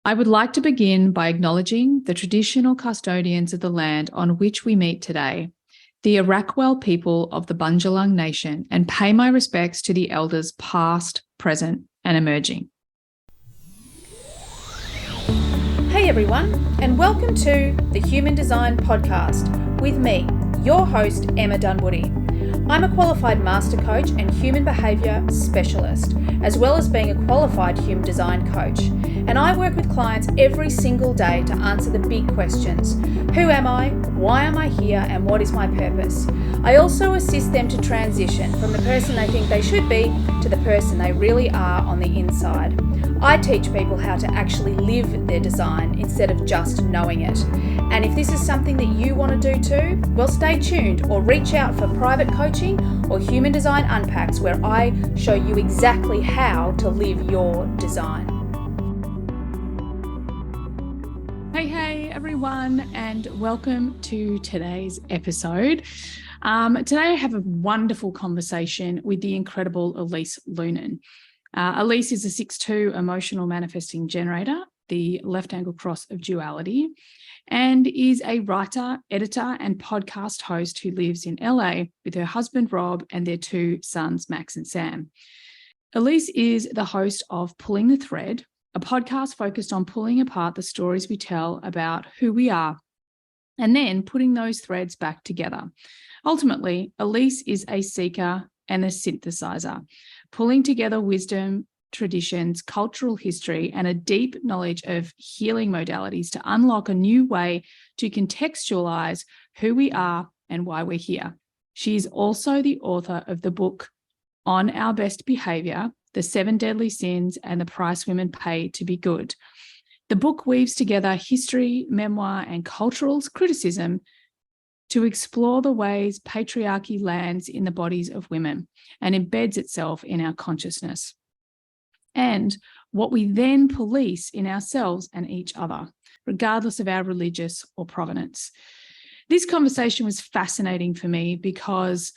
I would like to begin by acknowledging the traditional custodians of the land on which we meet today, the Arakwal people of the Bundjalung Nation, and pay my respects to the elders past, present, and emerging. Hey everyone, and welcome to the Human Design Podcast with me, your host, Emma Dunwoody. I'm a qualified master coach and human behaviour specialist, as well as being a qualified human design coach. And I work with clients every single day to answer the big questions. Who am I? Why am I here? And what is my purpose? I also assist them to transition from the person they think they should be to the person they really are on the inside. I teach people how to actually live their design instead of just knowing it. And if this is something that you want to do too, well, stay tuned or reach out for private coaching or Human Design Unpacks, where I show you exactly how to live your design. Hey everyone, and welcome to today's episode. Today I have a wonderful conversation with the incredible Elise Loehnen. Elise is a 6-2 emotional manifesting generator, the left angle cross of duality, and is a writer, editor, and podcast host who lives in LA with her husband, Rob, and their 2 sons, Max and Sam. Elise is the host of Pulling the Thread, a podcast focused on pulling apart the stories we tell about who we are and then putting those threads back together. Ultimately, Elise is a seeker and a synthesizer, pulling together wisdom, traditions, cultural history, and a deep knowledge of healing modalities to unlock a new way to contextualize who we are and why we're here. She is also the author of the book On Our Best Behavior, The 7 Deadly Sins and the Price Women Pay to Be Good. The book weaves together history, memoir, and cultural criticism to explore the ways patriarchy lands in the bodies of women and embeds itself in our consciousness, and what we then police in ourselves and each other, regardless of our religious or provenance. This conversation was fascinating for me because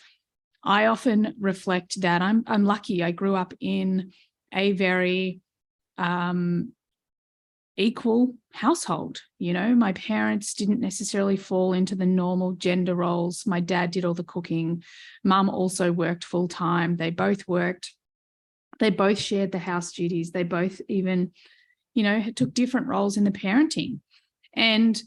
I often reflect that I'm lucky. I grew up in a very equal household. You know, my parents didn't necessarily fall into the normal gender roles. My dad did all the cooking. Mum also worked full time. They both worked. They both shared the house duties. They both even, took different roles in the parenting. And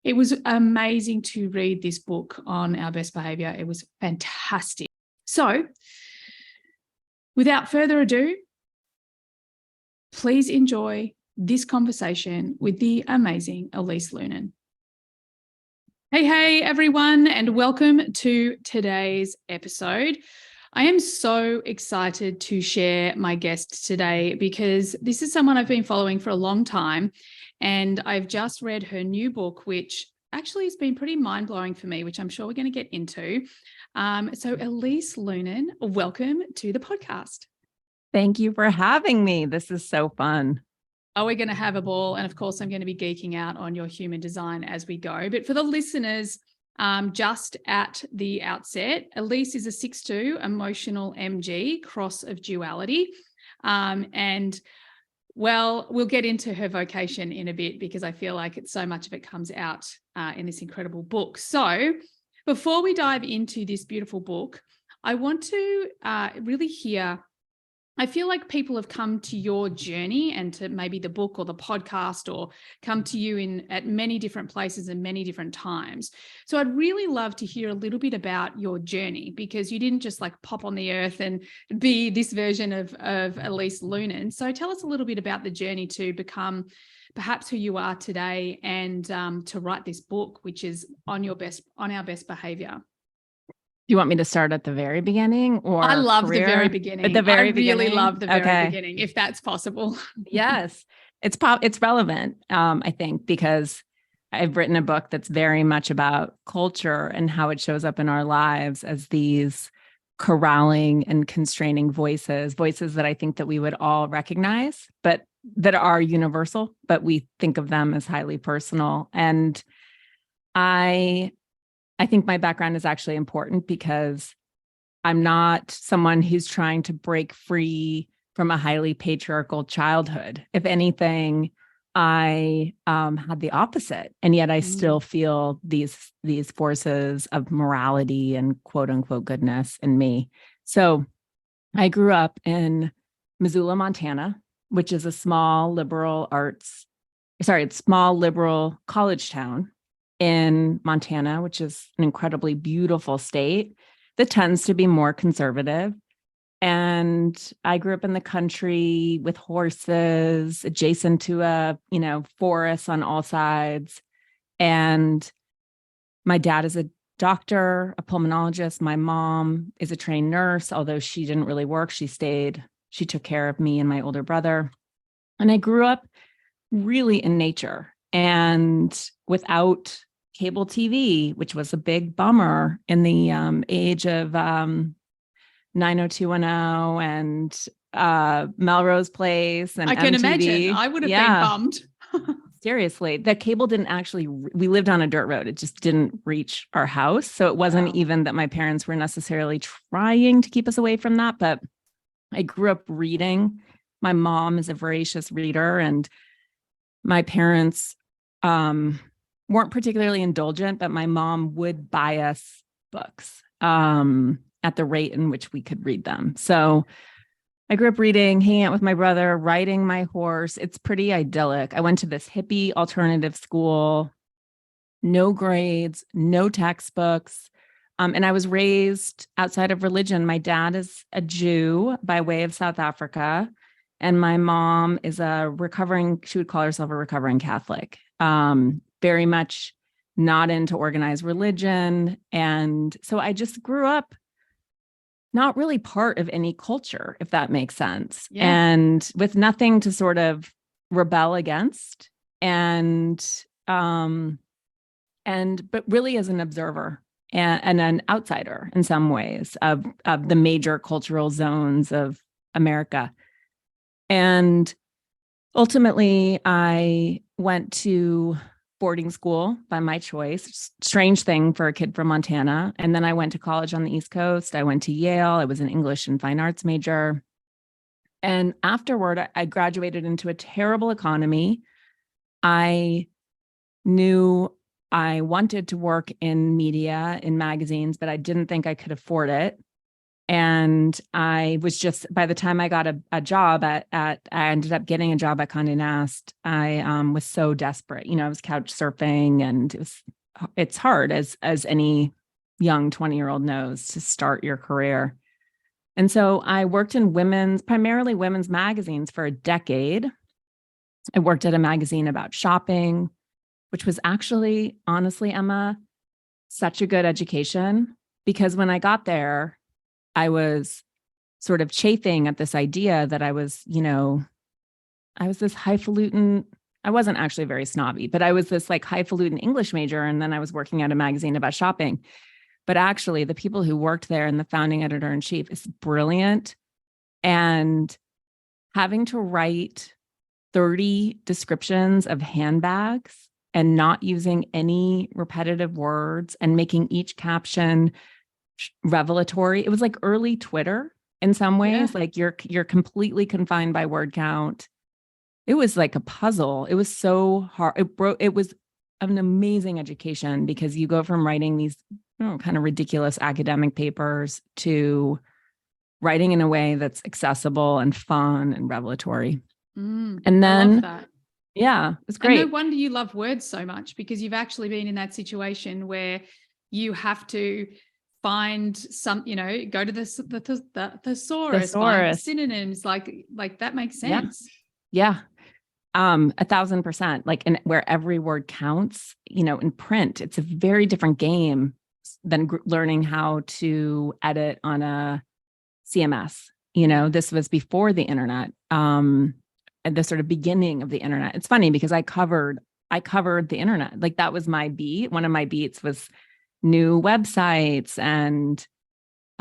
it was amazing to read this book on our best behavior. It was fantastic. So without further ado, please enjoy this conversation with the amazing Elise Loehnen. Hey, everyone, and welcome to today's episode. I am so excited to share my guest today because this is someone I've been following for a long time, and I've just read her new book, which actually has been pretty mind-blowing for me, which I'm sure we're going to get into. So Elise Loehnen, welcome to the podcast. Thank you for having me. This is so fun. Oh, we're going to have a ball. And of course, I'm going to be geeking out on your human design as we go. But for the listeners, just at the outset, Elise is a 6-2 emotional MG cross of duality. And well, we'll get into her vocation in a bit because I feel like so much of it comes out in this incredible book. So before we dive into this beautiful book, I want to really hear, I feel like people have come to your journey and to maybe the book or the podcast or come to you at many different places and many different times. So I'd really love to hear a little bit about your journey, because you didn't just like pop on the earth and be this version of Elise Loehnen. So tell us a little bit about the journey to become perhaps who you are today and to write this book, which is on our best behavior. Do you want me to start at the very beginning or I love career? the very beginning. At the very beginning? I really love the very beginning, if that's possible. Yes, it's relevant, I think, because I've written a book that's very much about culture and how it shows up in our lives as these corralling and constraining voices that I think that we would all recognize, but that are universal, but we think of them as highly personal. And I think my background is actually important because I'm not someone who's trying to break free from a highly patriarchal childhood. If anything, I had the opposite. And yet I still feel these forces of morality and quote unquote goodness in me. So I grew up in Missoula, Montana, which is a small liberal college town in Montana, which is an incredibly beautiful state that tends to be more conservative. And I grew up in the country with horses adjacent to a, forest on all sides. And my dad is a doctor, a pulmonologist. My mom is a trained nurse, although she didn't really work. She took care of me and my older brother. And I grew up really in nature and without cable TV, which was a big bummer in the age of 90210 and Melrose Place and I can MTV. imagine. I would have been bummed. Seriously, the cable didn't actually, we lived on a dirt road. It just didn't reach our house. So it wasn't even that my parents were necessarily trying to keep us away from that, but I grew up reading. My mom is a voracious reader, and my parents weren't particularly indulgent, but my mom would buy us books at the rate in which we could read them. So I grew up reading, hanging out with my brother, riding my horse. It's pretty idyllic. I went to this hippie alternative school, no grades, no textbooks. And I was raised outside of religion. My dad is a Jew by way of South Africa. And my mom is she would call herself a recovering Catholic, very much not into organized religion. And so I just grew up not really part of any culture, if that makes sense. Yeah. And with nothing to sort of rebel against but really as an observer and an outsider in some ways of the major cultural zones of America. And ultimately I went to boarding school by my choice. Strange thing for a kid from Montana. And then I went to college on the East Coast. I went to Yale. I was an English and fine arts major. And afterward, I graduated into a terrible economy. I knew I wanted to work in media, in magazines, but I didn't think I could afford it. And I was just, by the time I got a job I ended up getting a job at Condé Nast. I was so desperate. I was couch surfing, and it's hard as any young 20-year-old knows to start your career. And so I worked in primarily women's magazines for a decade. I worked at a magazine about shopping, which was actually, honestly, Emma, such a good education, because when I got there, I was sort of chafing at this idea that I was this highfalutin, I wasn't actually very snobby, but I was this like highfalutin English major. And then I was working at a magazine about shopping. But actually the people who worked there and the founding editor-in-chief is brilliant. And having to write 30 descriptions of handbags and not using any repetitive words and making each caption revelatory. It was like early Twitter in some ways. Like you're completely confined by word count. It was like a puzzle. It was so hard. It was an amazing education, because you go from writing these kind of ridiculous academic papers to writing in a way that's accessible and fun and revelatory. And then I love that. Yeah, it's great. And no wonder you love words so much, because you've actually been in that situation where you have to find some, go to the thesaurus, find synonyms, like that makes sense. Yeah. 1,000%. Like, where every word counts, in print, it's a very different game than learning how to edit on a CMS. This was before the internet, at the sort of beginning of the internet. It's funny because I covered the internet. Like, that was my beat. One of my beats was new websites and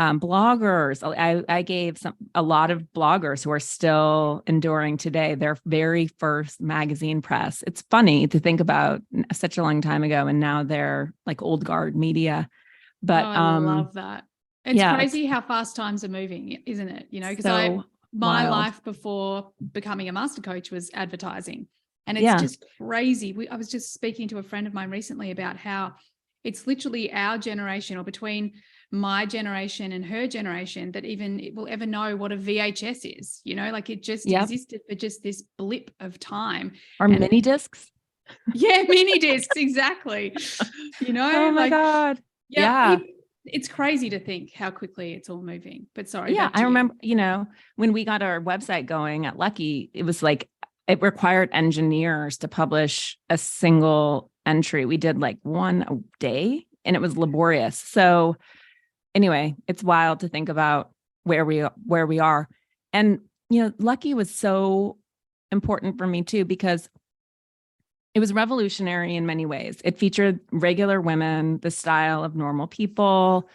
bloggers. I gave a lot of bloggers who are still enduring today their very first magazine press. It's funny to think about such a long time ago, and now they're like old guard media. But I love that. It's crazy how fast times are moving, isn't it? Because my life before becoming a master coach was advertising. And it's just crazy. I was just speaking to a friend of mine recently about how it's literally our generation, or between my generation and her generation, that even will ever know what a VHS is, like it just existed for just this blip of time. Or mini discs. Yeah, mini discs, exactly. Oh my God. Yeah. It's crazy to think how quickly it's all moving. But sorry. Yeah, I remember, when we got our website going at Lucky, it was like it required engineers to publish a single entry. We did like one a day, and it was laborious. So anyway, it's wild to think about where we are. And Lucky was so important for me too, because it was revolutionary in many ways. It featured regular women, the style of normal people.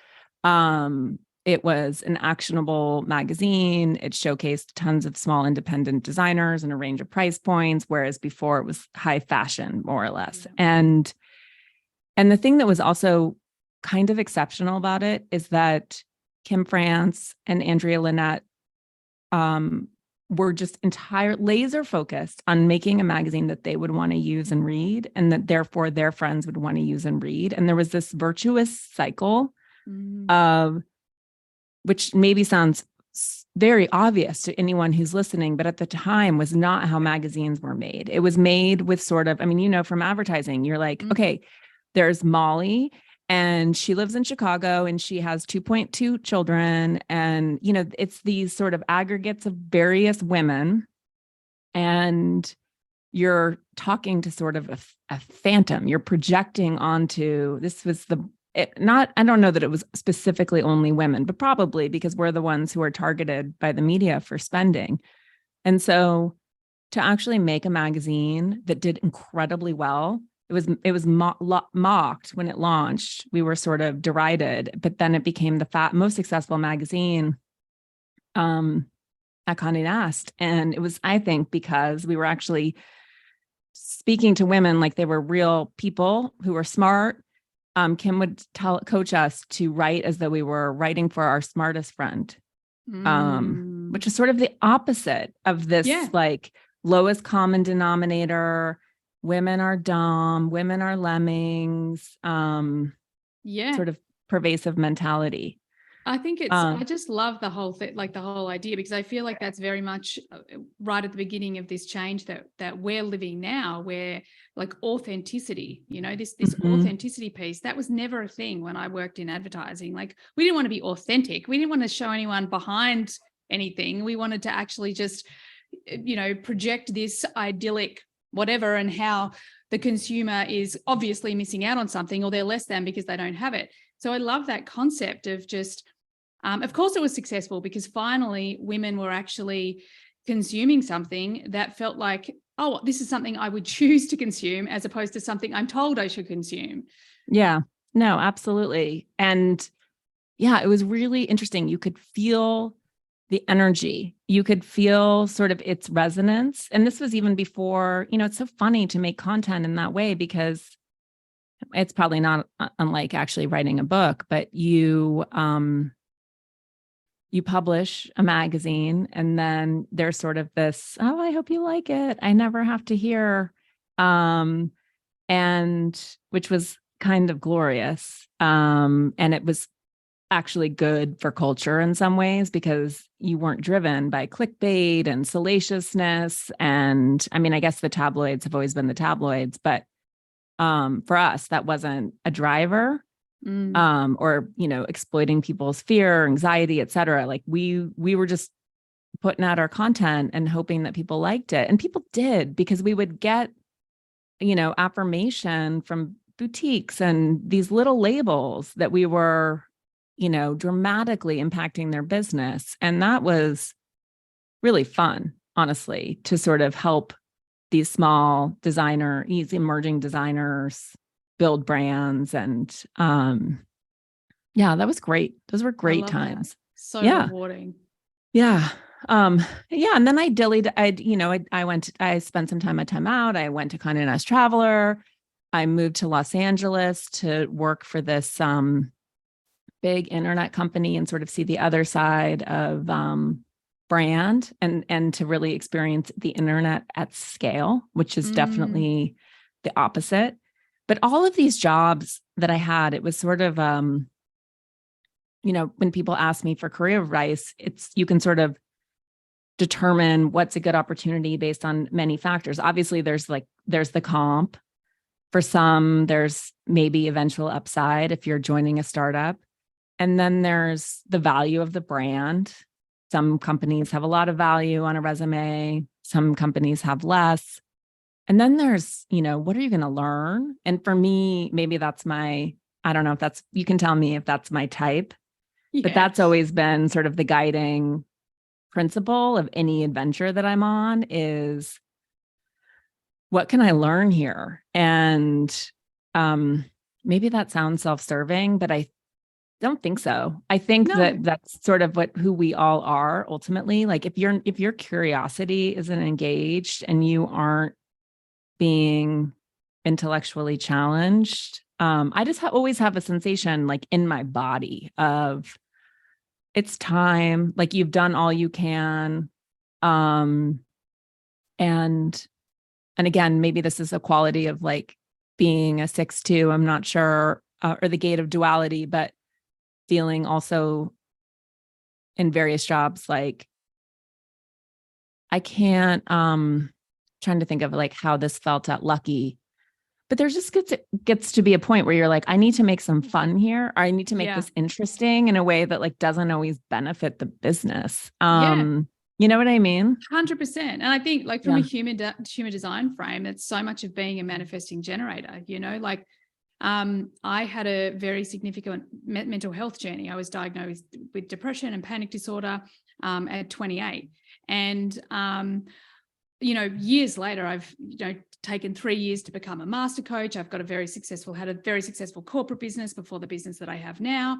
It was an actionable magazine. It showcased tons of small independent designers and a range of price points, whereas before it was high fashion, more or less. And the thing that was also kind of exceptional about it is that Kim France and Andrea Lynette were just laser focused on making a magazine that they would want to use and read, and that therefore their friends would want to use and read. And there was this virtuous cycle of, which maybe sounds very obvious to anyone who's listening, but at the time was not how magazines were made. It was made with sort of, from advertising, you're like, okay, there's Molly, and she lives in Chicago, and she has 2.2 children. And, it's these sort of aggregates of various women. And you're talking to sort of a phantom. You're projecting onto, I don't know that it was specifically only women, but probably because we're the ones who are targeted by the media for spending. And so to actually make a magazine that did incredibly well, it was mocked when it launched. We were sort of derided, but then it became the most successful magazine at Condé Nast. And it was, I think, because we were actually speaking to women like they were real people who were smart. Kim would coach us to write as though we were writing for our smartest friend, which is sort of the opposite of this, like lowest common denominator. Women are dumb, women are lemmings, sort of pervasive mentality. I think I just love the whole thing, like the whole idea, because I feel like that's very much right at the beginning of this change that we're living now, where like authenticity, this authenticity piece, that was never a thing when I worked in advertising. Like we didn't want to be authentic. We didn't want to show anyone behind anything. We wanted to actually just, project this idyllic whatever, and how the consumer is obviously missing out on something, or they're less than because they don't have it. So I love that concept of just, of course it was successful because finally women were actually consuming something that felt like, oh, this is something I would choose to consume as opposed to something I'm told I should consume. Yeah, no, absolutely. And yeah, it was really interesting. You could feel the energy. You could feel sort of its resonance. And this was even before, it's so funny to make content in that way, because it's probably not unlike actually writing a book, but you publish a magazine, and then there's sort of this, oh, I hope you like it, I never have to hear, and which was kind of glorious. And it was actually good for culture in some ways, because you weren't driven by clickbait and salaciousness. And I guess the tabloids have always been the tabloids, but for us, that wasn't a driver, or, exploiting people's fear, anxiety, et cetera. Like we were just putting out our content and hoping that people liked it. And people did, because we would get, affirmation from boutiques and these little labels that we were, dramatically impacting their business. And that was really fun, honestly, to sort of help these small emerging designers build brands. And that was great. Those were great times. That. So rewarding. Yeah. And then I dillied. I spent some time at Time Out. I went to Condé Nast Traveler. I moved to Los Angeles to work for this big internet company and sort of see the other side of brand and to really experience the internet at scale, which is definitely the opposite. But all of these jobs that I had, it was sort of, when people ask me for career advice, you can sort of determine what's a good opportunity based on many factors. Obviously, there's the comp. For some, there's maybe eventual upside if you're joining a startup. And then there's the value of the brand. Some companies have a lot of value on a resume. Some companies have less. And then there's, what are you going to learn? And for me, maybe I don't know if you can tell me if that's my type, but that's always been sort of the guiding principle of any adventure that I'm on is, what can I learn here? And maybe that sounds self-serving, but I don't think so. I think that that's sort of who we all are ultimately. Like if your curiosity isn't engaged and you aren't being intellectually challenged, I just always have a sensation like in my body of it's time, like you've done all you can. And again, maybe this is a quality of like being a 6'2", I'm not sure, or the gate of duality, but feeling also in various jobs, like I can't, trying to think of like how this felt at Lucky, but there just gets to be a point where you're like, I need to make some fun here, or I need to make this interesting in a way that like doesn't always benefit the business. You know what I mean? 100%. And I think like from a human design frame, it's so much of being a manifesting generator, like I had a very significant mental health journey. I was diagnosed with depression and panic disorder at 28. And, years later, I've, taken 3 years to become a master coach. I've got had a very successful corporate business before the business that I have now.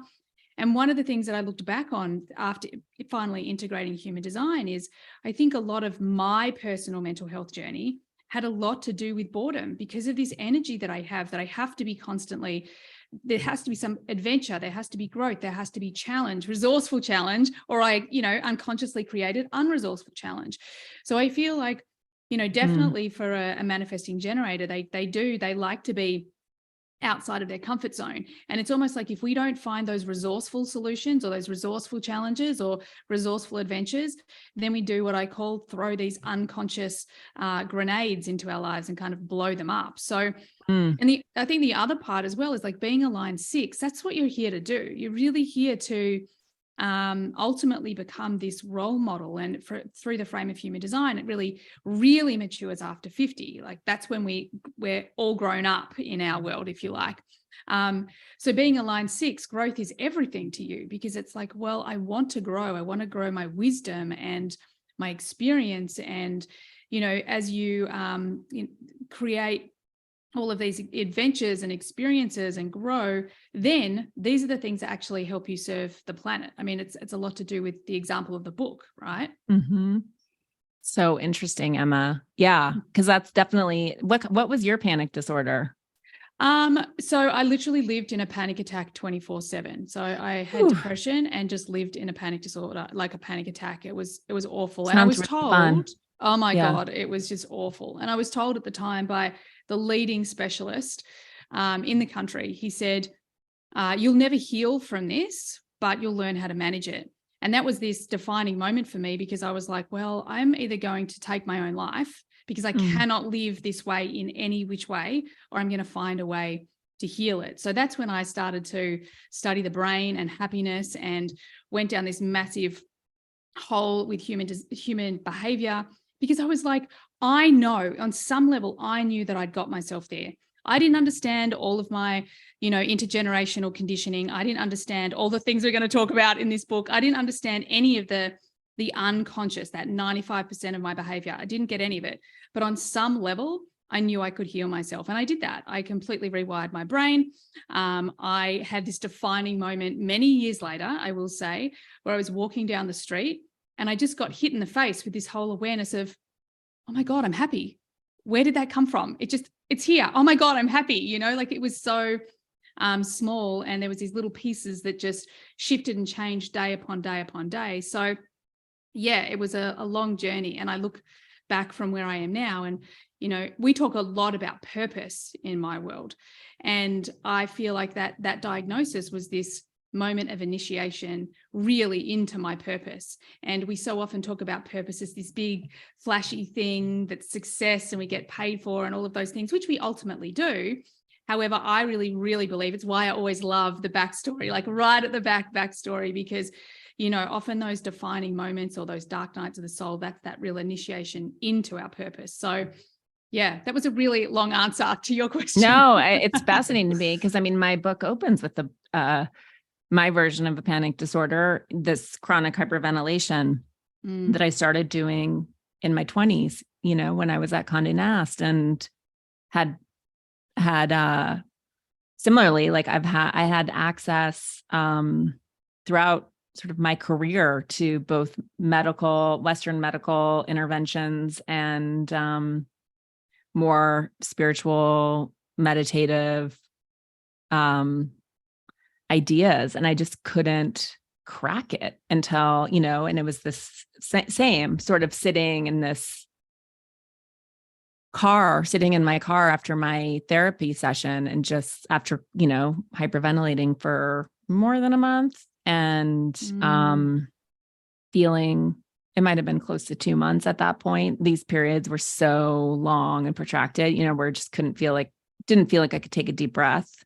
And one of the things that I looked back on after finally integrating human design is I think a lot of my personal mental health journey had a lot to do with boredom because of this energy that I have to be constantly, there has to be some adventure, there has to be growth, there has to be challenge, resourceful challenge, or I, unconsciously created unresourceful challenge. So I feel like, definitely for a manifesting generator, they like to be outside of their comfort zone. And it's almost like if we don't find those resourceful solutions or those resourceful challenges or resourceful adventures, then we do what I call throw these unconscious grenades into our lives and kind of blow them up. So, and I think the other part as well is like being a line 6, that's what you're here to do. You're really here to ultimately become this role model. And through the frame of human design, it really, really matures after 50. Like that's when we're all grown up in our world, if you like. So being a line 6, growth is everything to you because it's like, well, I want to grow. I want to grow my wisdom and my experience. And, as you create all of these adventures and experiences and grow, then these are the things that actually help you serve the planet. I mean, it's a lot to do with the example of the book, right? Mm-hmm. So interesting, Emma. Yeah, because that's definitely what was your panic disorder? So I literally lived in a panic attack 24/7. So I had depression and just lived in a panic disorder, like a panic attack. It was awful. Sounds and I was really told, fun. Oh my God, it was just awful. And I was told at the time by the leading specialist in the country, he said, you'll never heal from this, but you'll learn how to manage it. And that was this defining moment for me because I was like, well, I'm either going to take my own life because I cannot live this way in any which way, or I'm going to find a way to heal it. So that's when I started to study the brain and happiness and went down this massive hole with human behavior because I was like, I know on some level, I knew that I'd got myself there. I didn't understand all of my, intergenerational conditioning. I didn't understand all the things we're going to talk about in this book. I didn't understand any of the unconscious, that 95% of my behavior. I didn't get any of it. But on some level, I knew I could heal myself. And I did that. I completely rewired my brain. I had this defining moment many years later, I will say, where I was walking down the street and I just got hit in the face with this whole awareness of, oh my God, I'm happy. Where did that come from? It's here. Oh my God, I'm happy. Like it was so small. And there was these little pieces that just shifted and changed day upon day upon day. So, yeah, it was a long journey. And I look back from where I am now, and, you know, we talk a lot about purpose in my world. And I feel like that diagnosis was this moment of initiation really into my purpose. And we so often talk about purpose as this big flashy thing that's success and we get paid for and all of those things, which we ultimately do. However, I really, really believe it's why I always love the backstory, like right at the backstory, because, you know, often those defining moments or those dark nights of the soul, that's that real initiation into our purpose. So yeah, that was a really long answer to your question. No, it's fascinating to me because, I mean, my book opens with my version of a panic disorder, this chronic hyperventilation that I started doing in my 20s, you know, when I was at Condé Nast, and had similarly, like I had access throughout sort of my career to both Western medical interventions and more spiritual, meditative ideas. And I just couldn't crack it until, you know, and it was this same sort of sitting in my car after my therapy session, and just after, you know, hyperventilating for more than a month, and feeling, it might have been close to 2 months at that point. These periods were so long and protracted, you know, where I just didn't feel like I could take a deep breath,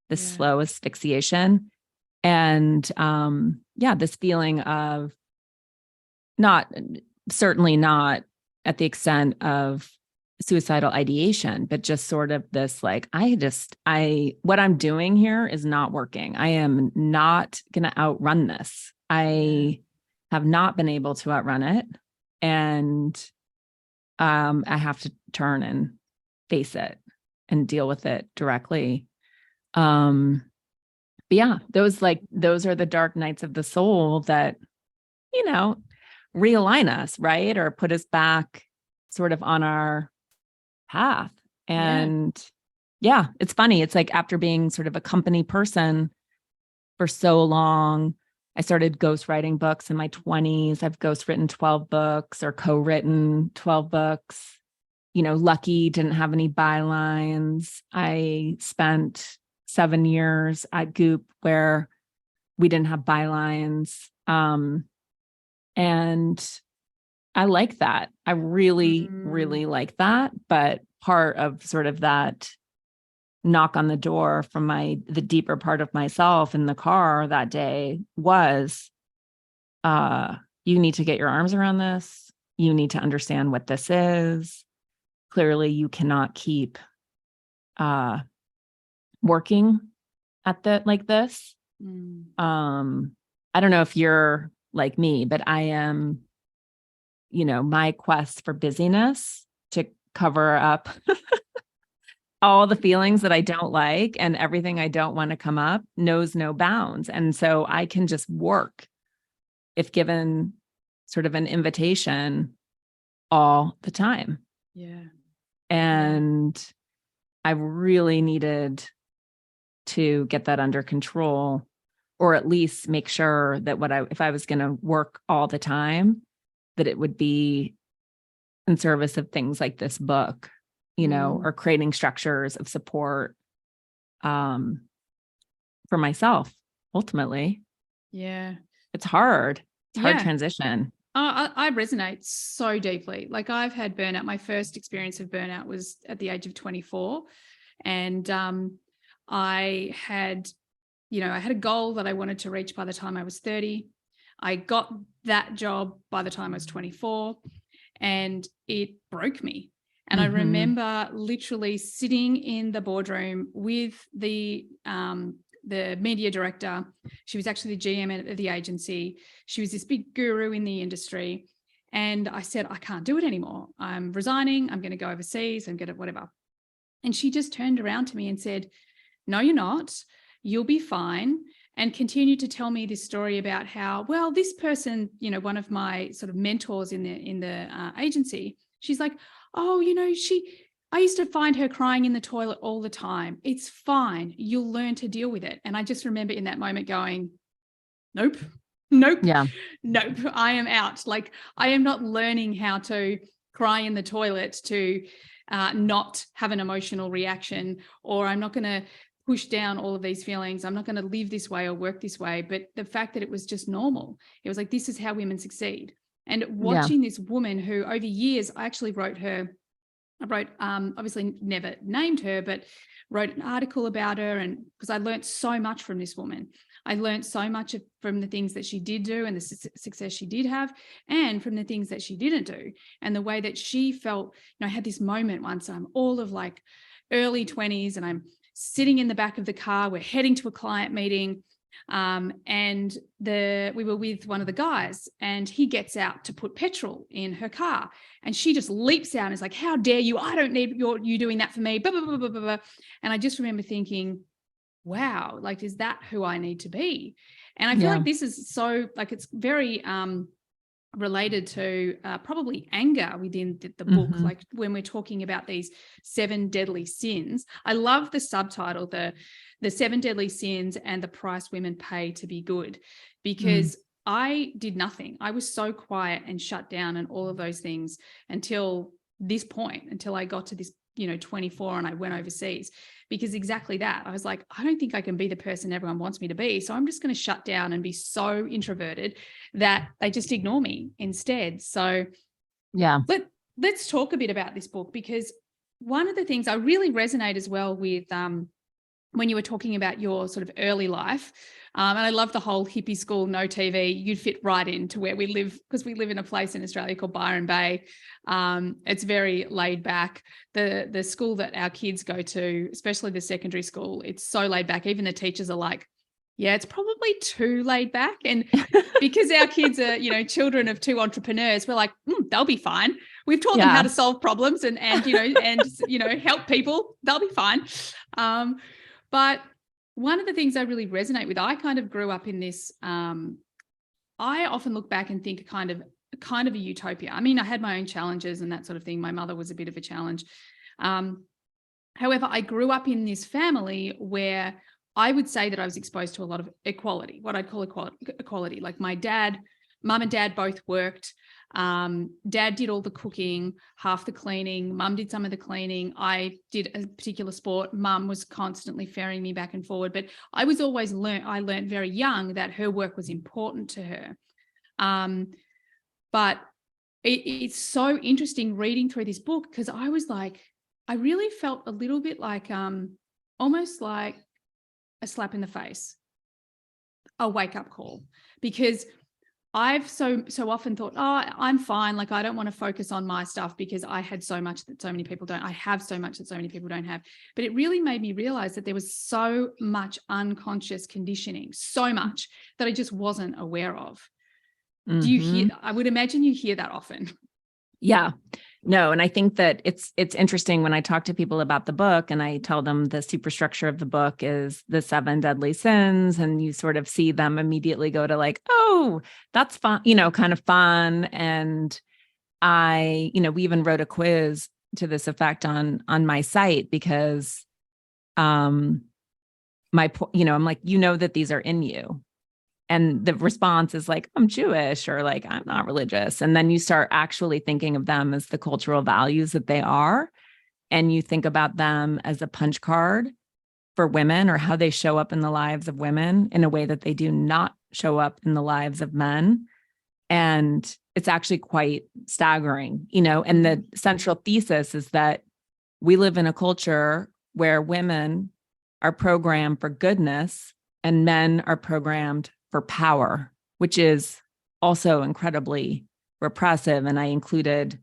this slow asphyxiation. And this feeling of certainly not at the extent of suicidal ideation, but just sort of this, like, what I'm doing here is not working. I am not going to outrun this. I have not been able to outrun it. And I have to turn and face it and deal with it directly. But yeah, those are the dark nights of the soul that, you know, realign us, right? Or put us back sort of on our path. And yeah, it's funny. It's like, after being sort of a company person for so long, I started ghostwriting books in my 20s. I've ghostwritten 12 books or co-written 12 books. You know, lucky didn't have any bylines. I spent 7 years at Goop where we didn't have bylines. And I like that. I really, really like that. But part of sort of that knock on the door from the deeper part of myself in the car that day was, you need to get your arms around this. You need to understand what this is. Clearly, you cannot keep working at like this. I don't know if you're like me, but I am, you know, my quest for busyness to cover up all the feelings that I don't like and everything I don't want to come up knows no bounds. And so I can just work if given sort of an invitation all the time. Yeah. And I really needed to get that under control, or at least make sure that if I was going to work all the time, that it would be in service of things like this book, you know, or creating structures of support for myself, ultimately. Yeah. It's hard. It's hard transition. I resonate so deeply. Like, I've had burnout. My first experience of burnout was at the age of 24. And I had a goal that I wanted to reach by the time I was 30. I got that job by the time I was 24, and it broke me. And I remember literally sitting in the boardroom with the media director. She was actually the GM of the agency. She was this big guru in the industry. And I said, I can't do it anymore. I'm resigning. I'm going to go overseas. I'm going to whatever. And she just turned around to me and said, no, you're not. You'll be fine. And continued to tell me this story about how, well, this person, you know, one of my sort of mentors in the agency, she's like, oh, you know, I used to find her crying in the toilet all the time. It's fine. You'll learn to deal with it. And I just remember in that moment going, nope, Nope. Yeah. Nope. I am out. Like, I am not learning how to cry in the toilet to not have an emotional reaction, or I'm not going to push down all of these feelings. I'm not going to live this way or work this way. But the fact that it was just normal, it was like, this is how women succeed. And watching this woman who over years, I actually wrote obviously never named her, but wrote an article about her. And because I learned so much from this woman, I learned so much from the things that she did do and the success she did have, and from the things that she didn't do, and the way that she felt. I had this moment once, I'm all of like early 20s, and I'm sitting in the back of the car. We're heading to a client meeting. And we were with one of the guys, and he gets out to put petrol in her car, and she just leaps out and is like, how dare you? I don't need you doing that for me. Blah, blah, blah, blah, blah. And I just remember thinking, wow, like, is that who I need to be? And I feel like this is so, like, it's very related to probably anger within the book. Like, when we're talking about these 7 deadly sins, I love the subtitle, the 7 deadly sins and the price women pay to be good, because I did nothing. I was so quiet and shut down and all of those things until this point, until I got to this, 24, and I went overseas, because exactly that. I was like, I don't think I can be the person everyone wants me to be. So I'm just going to shut down and be so introverted that they just ignore me instead. So let's talk a bit about this book, because one of the things I really resonate as well with, when you were talking about your sort of early life, and I love the whole hippie school, no TV, you'd fit right into where we live, because we live in a place in Australia called Byron Bay. It's very laid back. The school that our kids go to, especially the secondary school, it's so laid back. Even the teachers are like, yeah, it's probably too laid back. And because our kids are, children of 2 entrepreneurs, we're like, they'll be fine. We've taught them how to solve problems and help people. They'll be fine. But one of the things I really resonate with, I kind of grew up in this, I often look back and think kind of a utopia. I mean, I had my own challenges and that sort of thing. My mother was a bit of a challenge. However, I grew up in this family where I would say that I was exposed to a lot of equality, what I'd call equality. Like, my mum and dad both worked. Dad did all the cooking, half the cleaning. Mum did some of the cleaning. I did a particular sport. Mum was constantly ferrying me back and forward. But I was always I learned very young that her work was important to her. But it's so interesting reading through this book, because I was like, I really felt a little bit like almost like a slap in the face, a wake-up call, because I've so often thought, oh, I'm fine. Like, I don't want to focus on my stuff because I had so much that so many people don't. I have so much that so many people don't have. But it really made me realize that there was so much unconscious conditioning, so much that I just wasn't aware of. Do you hear? I would imagine you hear that often. Yeah. No. And I think that it's interesting when I talk to people about the book and I tell them the superstructure of the book is the 7 deadly sins, and you sort of see them immediately go to like, oh, that's fun, kind of fun. And we even wrote a quiz to this effect on my site, because I'm like, that these are in you. And the response is like, I'm Jewish, or like, I'm not religious. And then you start actually thinking of them as the cultural values that they are. And you think about them as a punch card for women, or how they show up in the lives of women in a way that they do not show up in the lives of men. And it's actually quite staggering, and the central thesis is that we live in a culture where women are programmed for goodness and men are programmed for power, which is also incredibly repressive. And I included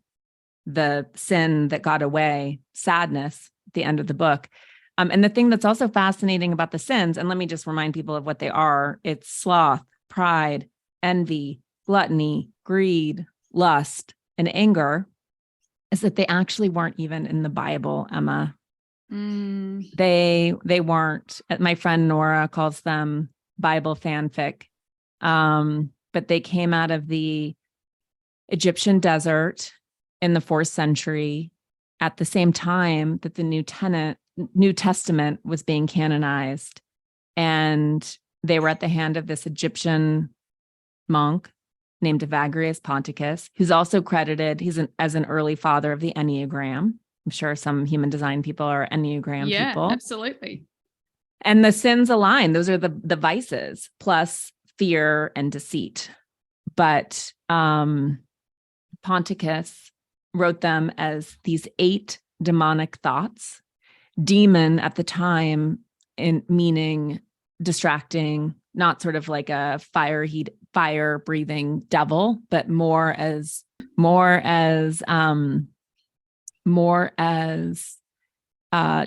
the sin that got away, sadness, at the end of the book. And the thing that's also fascinating about the sins, and let me just remind people of what they are. It's sloth, pride, envy, gluttony, greed, lust, and anger, is that they actually weren't even in the Bible, Emma. They weren't. My friend Nora calls them Bible fanfic. But they came out of the Egyptian desert in the 4th century at the same time that the New Testament was being canonized. And they were at the hand of this Egyptian monk named Evagrius Ponticus, who's also credited, as an early father of the Enneagram. I'm sure some human design people are Enneagram people. Yeah, absolutely. And the sins align. Those are the vices, plus fear and deceit. But Ponticus wrote them as these 8 demonic thoughts. Demon at the time in meaning distracting, not sort of like a fire breathing devil, but more as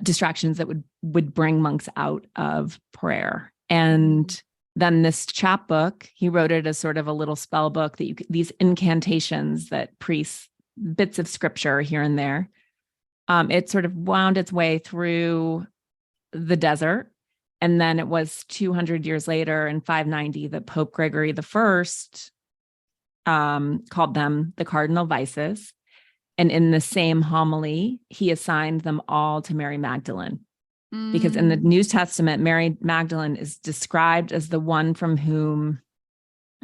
distractions that would bring monks out of prayer. And then this chapbook, he wrote it as sort of a little spell book that these incantations that priests, bits of scripture here and there. It sort of wound its way through the desert. And then it was 200 years later in 590 that Pope Gregory I called them the cardinal vices. And in the same homily, he assigned them all to Mary Magdalene. Because in the New Testament, Mary Magdalene is described as the one from whom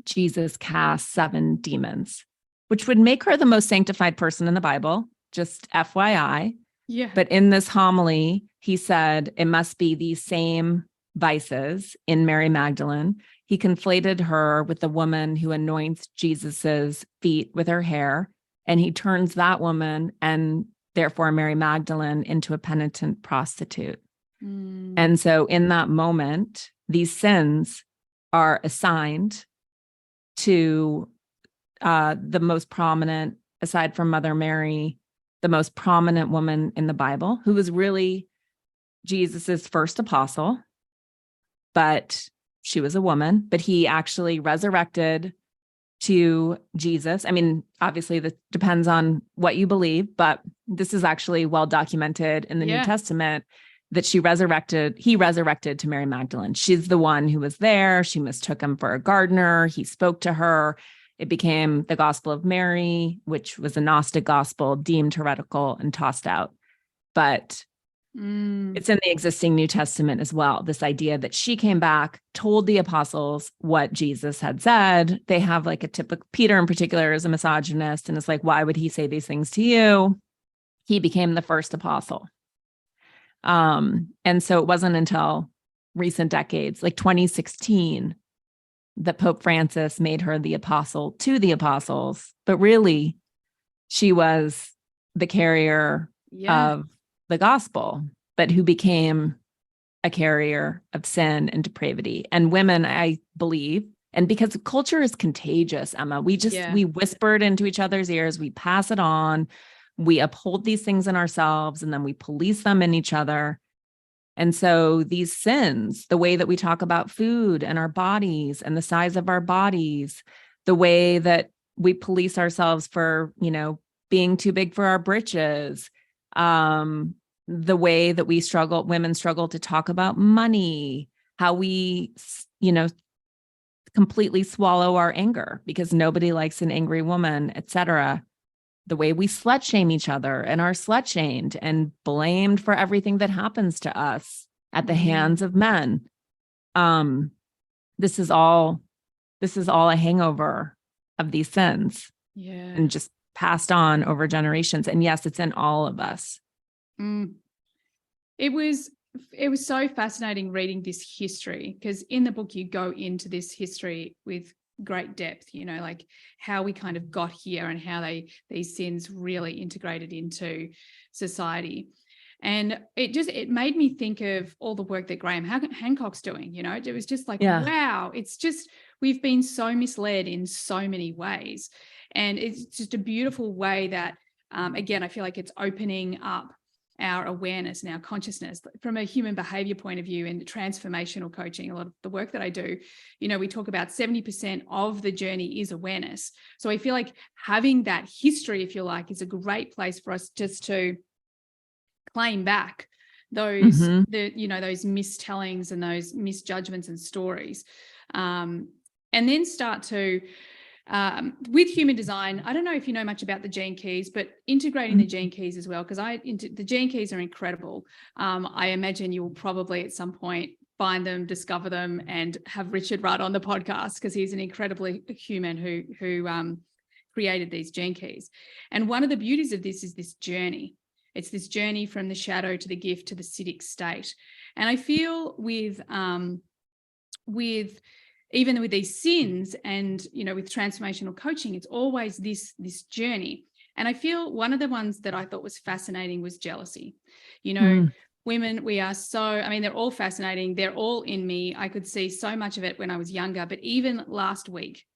Jesus cast 7 demons, which would make her the most sanctified person in the Bible, just FYI. Yeah. But in this homily, he said it must be these same vices in Mary Magdalene. He conflated her with the woman who anoints Jesus's feet with her hair, and he turns that woman and therefore Mary Magdalene into a penitent prostitute. And so in that moment, these sins are assigned to the most prominent, aside from Mother Mary, the most prominent woman in the Bible, who was really Jesus's first apostle, but she was a woman, but he actually resurrected to Jesus. I mean, obviously that depends on what you believe, but this is actually well documented in the New Testament that he resurrected to Mary Magdalene. She's the one who was there. She mistook him for a gardener. He spoke to her. It became the Gospel of Mary, which was a Gnostic gospel deemed heretical and tossed out. But it's in the existing New Testament as well. This idea that she came back, told the apostles what Jesus had said. They have like a typical, Peter in particular is a misogynist, and it's like, why would he say these things to you? He became the first apostle. And so it wasn't until recent decades, like 2016, that Pope Francis made her the apostle to the apostles, but really she was the carrier of the gospel, but who became a carrier of sin and depravity. And women, I believe, and because culture is contagious, Emma, we whisper it into each other's ears, we pass it on, we uphold these things in ourselves, and then we police them in each other. And so these sins, the way that we talk about food and our bodies and the size of our bodies, the way that we police ourselves for, being too big for our britches, the way that women struggle to talk about money, how we, completely swallow our anger because nobody likes an angry woman, etc. The way we slut shame each other and are slut shamed and blamed for everything that happens to us at the hands of men. This is all a hangover of these sins, and just passed on over generations. And yes, it's in all of us. It was so fascinating reading this history, because in the book you go into this history with great depth, like how we kind of got here and how these sins really integrated into society. And it made me think of all the work that Graham Hancock's doing. It was just like, wow, it's just, we've been so misled in so many ways. And it's just a beautiful way that, again, I feel like it's opening up our awareness and our consciousness from a human behavior point of view. And transformational coaching, a lot of the work that I do, we talk about 70% of the journey is awareness. So I feel like having that history, if you like, is a great place for us just to claim back those those mistellings and those misjudgments and stories, and then start to with human design. I don't know if you know much about the gene keys, but integrating the gene keys as well, because the gene keys are incredible. I imagine you will probably at some point find them, discover them, and have Richard Rudd on the podcast, because he's an incredibly human who created these gene keys. And one of the beauties of this is this journey. It's this journey from the shadow to the gift to the Siddhic state. And I feel with even with these sins and, with transformational coaching, it's always this journey. And I feel one of the ones that I thought was fascinating was jealousy. Women, we are so, they're all fascinating. They're all in me. I could see so much of it when I was younger, but even last week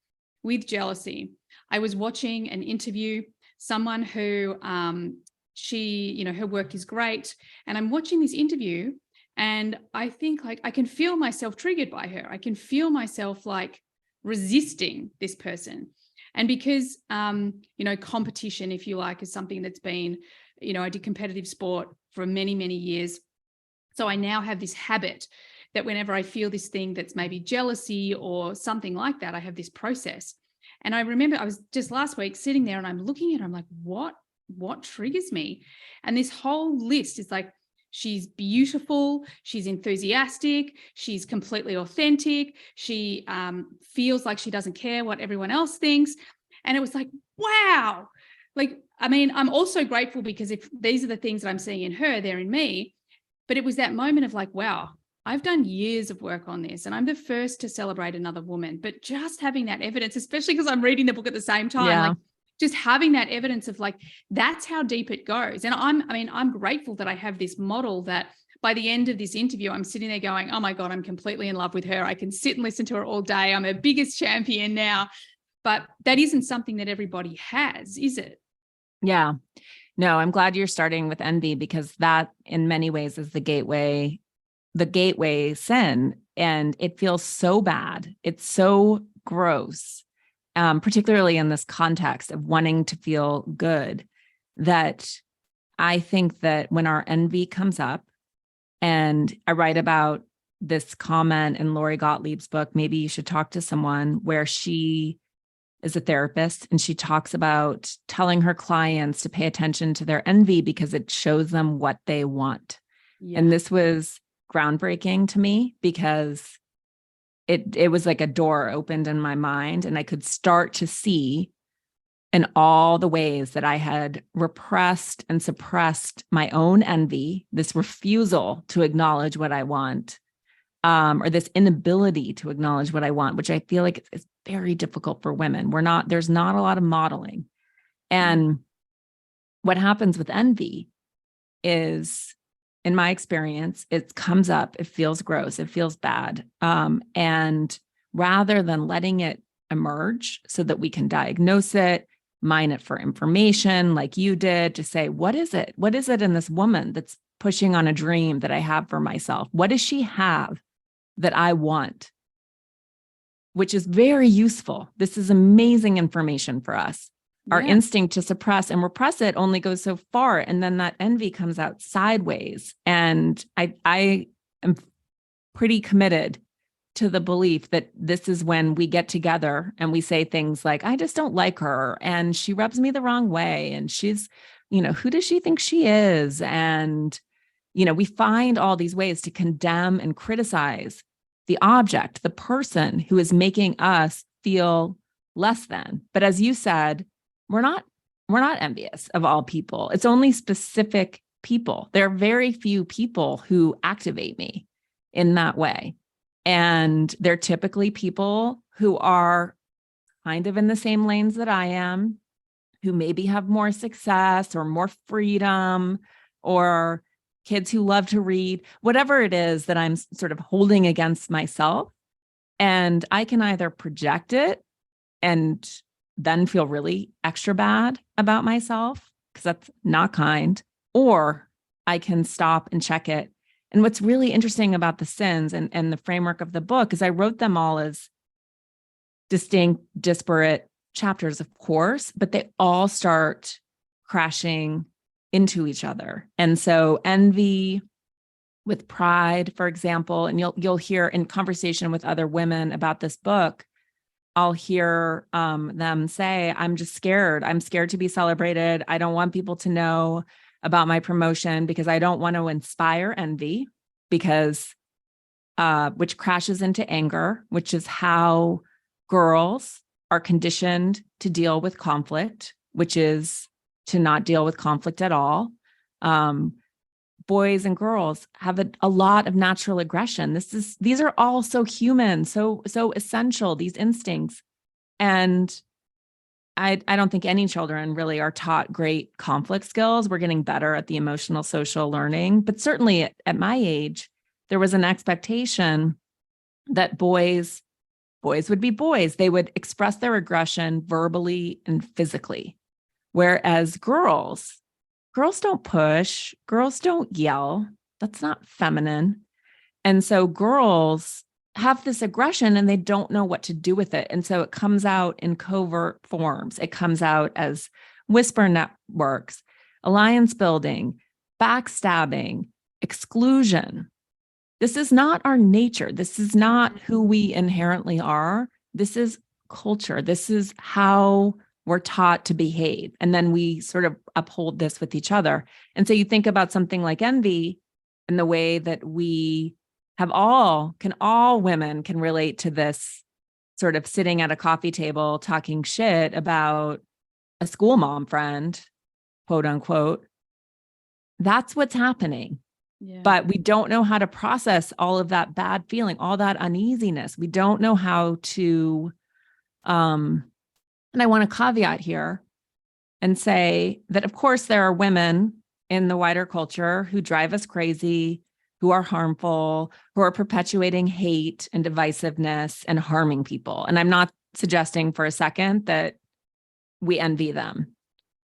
with jealousy, I was watching an interview, someone who, her work is great. And I'm watching this interview and I think I can feel myself triggered by her. I can feel myself resisting this person. And because, competition, if you like, is something that's been, I did competitive sport for many, many years. So I now have this habit that whenever I feel this thing that's maybe jealousy or something like that, I have this process. And I remember I was just last week sitting there and I'm looking at her, I'm like, what triggers me? And this whole list is she's beautiful, she's enthusiastic, she's completely authentic, she feels like she doesn't care what everyone else thinks. And it was wow. I'm also grateful because if these are the things that I'm seeing in her, they're in me. But it was that moment of wow, I've done years of work on this and I'm the first to celebrate another woman. But just having that evidence, especially because I'm reading the book at the same time, just having that evidence of that's how deep it goes. And I'm grateful that I have this model that by the end of this interview, I'm sitting there going, oh my God, I'm completely in love with her. I can sit and listen to her all day. I'm her biggest champion now. But that isn't something that everybody has, is it? Yeah. No, I'm glad you're starting with envy because that in many ways is the gateway sin. And it feels so bad. It's so gross, particularly in this context of wanting to feel good, that I think that when our envy comes up, and I write about this comment in Lori Gottlieb's book, Maybe You Should Talk to Someone, where she is a therapist and she talks about telling her clients to pay attention to their envy because it shows them what they want. Yeah. And this was groundbreaking to me because it was like a door opened in my mind and I could start to see in all the ways that I had repressed and suppressed my own envy, this refusal to acknowledge what I want, or this inability to acknowledge what I want, which I feel like is very difficult for women. There's not a lot of modeling. And what happens with envy is, in my experience, it comes up, it feels gross, it feels bad. And rather than letting it emerge so that we can diagnose it, mine it for information like you did, to say, what is it? What is it in this woman that's pushing on a dream that I have for myself? What does she have that I want? Which is very useful. This is amazing information for us. Our instinct to suppress and repress it only goes so far. And then that envy comes out sideways. And I am pretty committed to the belief that this is when we get together and we say things like, I just don't like her and she rubs me the wrong way. And she's, who does she think she is? And, we find all these ways to condemn and criticize the object, the person who is making us feel less than. But as you said, we're not envious of all people. It's only specific people. There are very few people who activate me in that way. And they're typically people who are kind of in the same lanes that I am, who maybe have more success or more freedom, or kids who love to read, whatever it is that I'm sort of holding against myself. And I can either project it and then feel really extra bad about myself, because that's not kind, or I can stop and check it. And what's really interesting about the sins and the framework of the book is I wrote them all as distinct, disparate chapters, of course, but they all start crashing into each other. And so envy with pride, for example, and you'll hear in conversation with other women about this book, I'll hear them say, I'm just scared. I'm scared to be celebrated. I don't want people to know about my promotion because I don't want to inspire envy, because which crashes into anger, which is how girls are conditioned to deal with conflict, which is to not deal with conflict at all. Boys and girls have a lot of natural aggression. These are all so human, so essential, these instincts. And I don't think any children really are taught great conflict skills. We're getting better at the emotional social learning, but certainly at my age, there was an expectation that boys would be boys. They would express their aggression verbally and physically. Whereas girls don't push, girls don't yell. That's not feminine. And so girls have this aggression and they don't know what to do with it. And so it comes out in covert forms. It comes out as whisper networks, alliance building, backstabbing, exclusion. This is not our nature. This is not who we inherently are. This is culture. This is how we're taught to behave. And then we sort of uphold this with each other. And so you think about something like envy and the way that we have all women can relate to this sort of sitting at a coffee table talking shit about a school mom friend, quote unquote. That's what's happening. Yeah. But we don't know how to process all of that bad feeling, all that uneasiness. We don't know how to, and I want to caveat here and say that, of course, there are women in the wider culture who drive us crazy, who are harmful, who are perpetuating hate and divisiveness and harming people. And I'm not suggesting for a second that we envy them.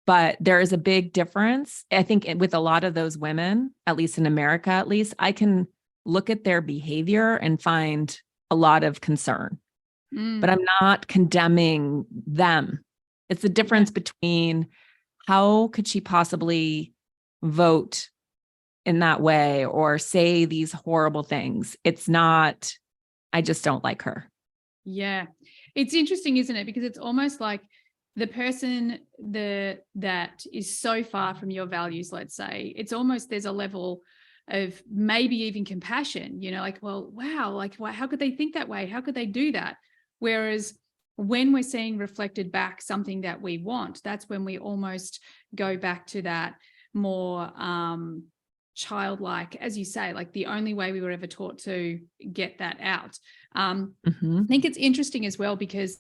But there is a big difference. I think with a lot of those women, at least in America, at least, I can look at their behavior and find a lot of concern. But I'm not condemning them. It's the difference between how could she possibly vote in that way or say these horrible things. It's not, I just don't like her. Yeah. It's interesting, isn't it? Because it's almost like the person that is so far from your values, let's say, it's almost there's a level of maybe even compassion, like, well, wow, like, how could they think that way? How could they do that? Whereas when we're seeing reflected back something that we want, that's when we almost go back to that more childlike, as you say, like the only way we were ever taught to get that out. I think it's interesting as well because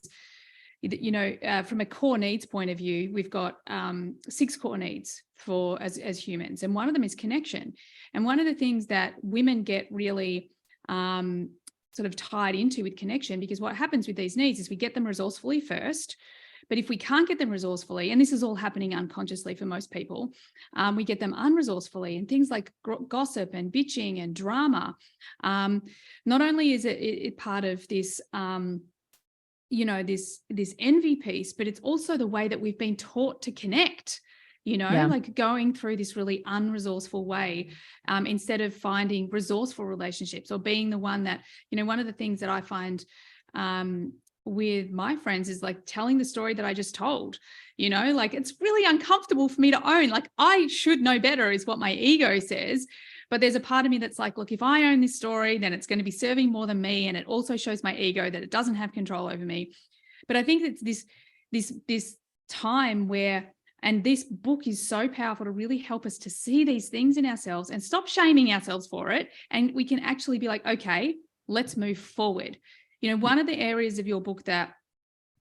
from a core needs point of view, we've got 6 core needs as humans. And one of them is connection. And one of the things that women get really sort of tied into with connection, because what happens with these needs is we get them resourcefully first. But if we can't get them resourcefully, and this is all happening unconsciously for most people, we get them unresourcefully, and things like gossip and bitching and drama. Not only is it part of this this envy piece, but it's also the way that we've been taught to connect, like going through this really unresourceful way, instead of finding resourceful relationships or being the one that, one of the things that I find with my friends is like telling the story that I just told, like it's really uncomfortable for me to own, like I should know better is what my ego says. But there's a part of me that's like, look, if I own this story, then it's going to be serving more than me. And it also shows my ego that it doesn't have control over me. But I think it's this time where, and this book is so powerful to really help us to see these things in ourselves and stop shaming ourselves for it. And we can actually be like, okay, let's move forward. One of the areas of your book that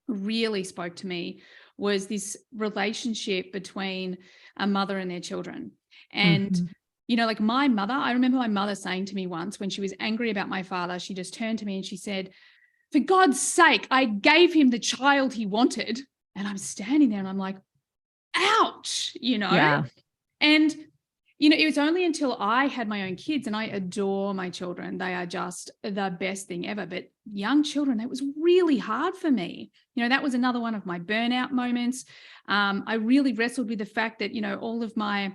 really spoke to me was this relationship between a mother and their children. And like my mother, I remember my mother saying to me once when she was angry about my father, she just turned to me and she said, for God's sake, I gave him the child he wanted. And I'm standing there and I'm like, ouch, Yeah. And, it was only until I had my own kids, and I adore my children. They are just the best thing ever. But young children, it was really hard for me. That was another one of my burnout moments. I really wrestled with the fact that, all of my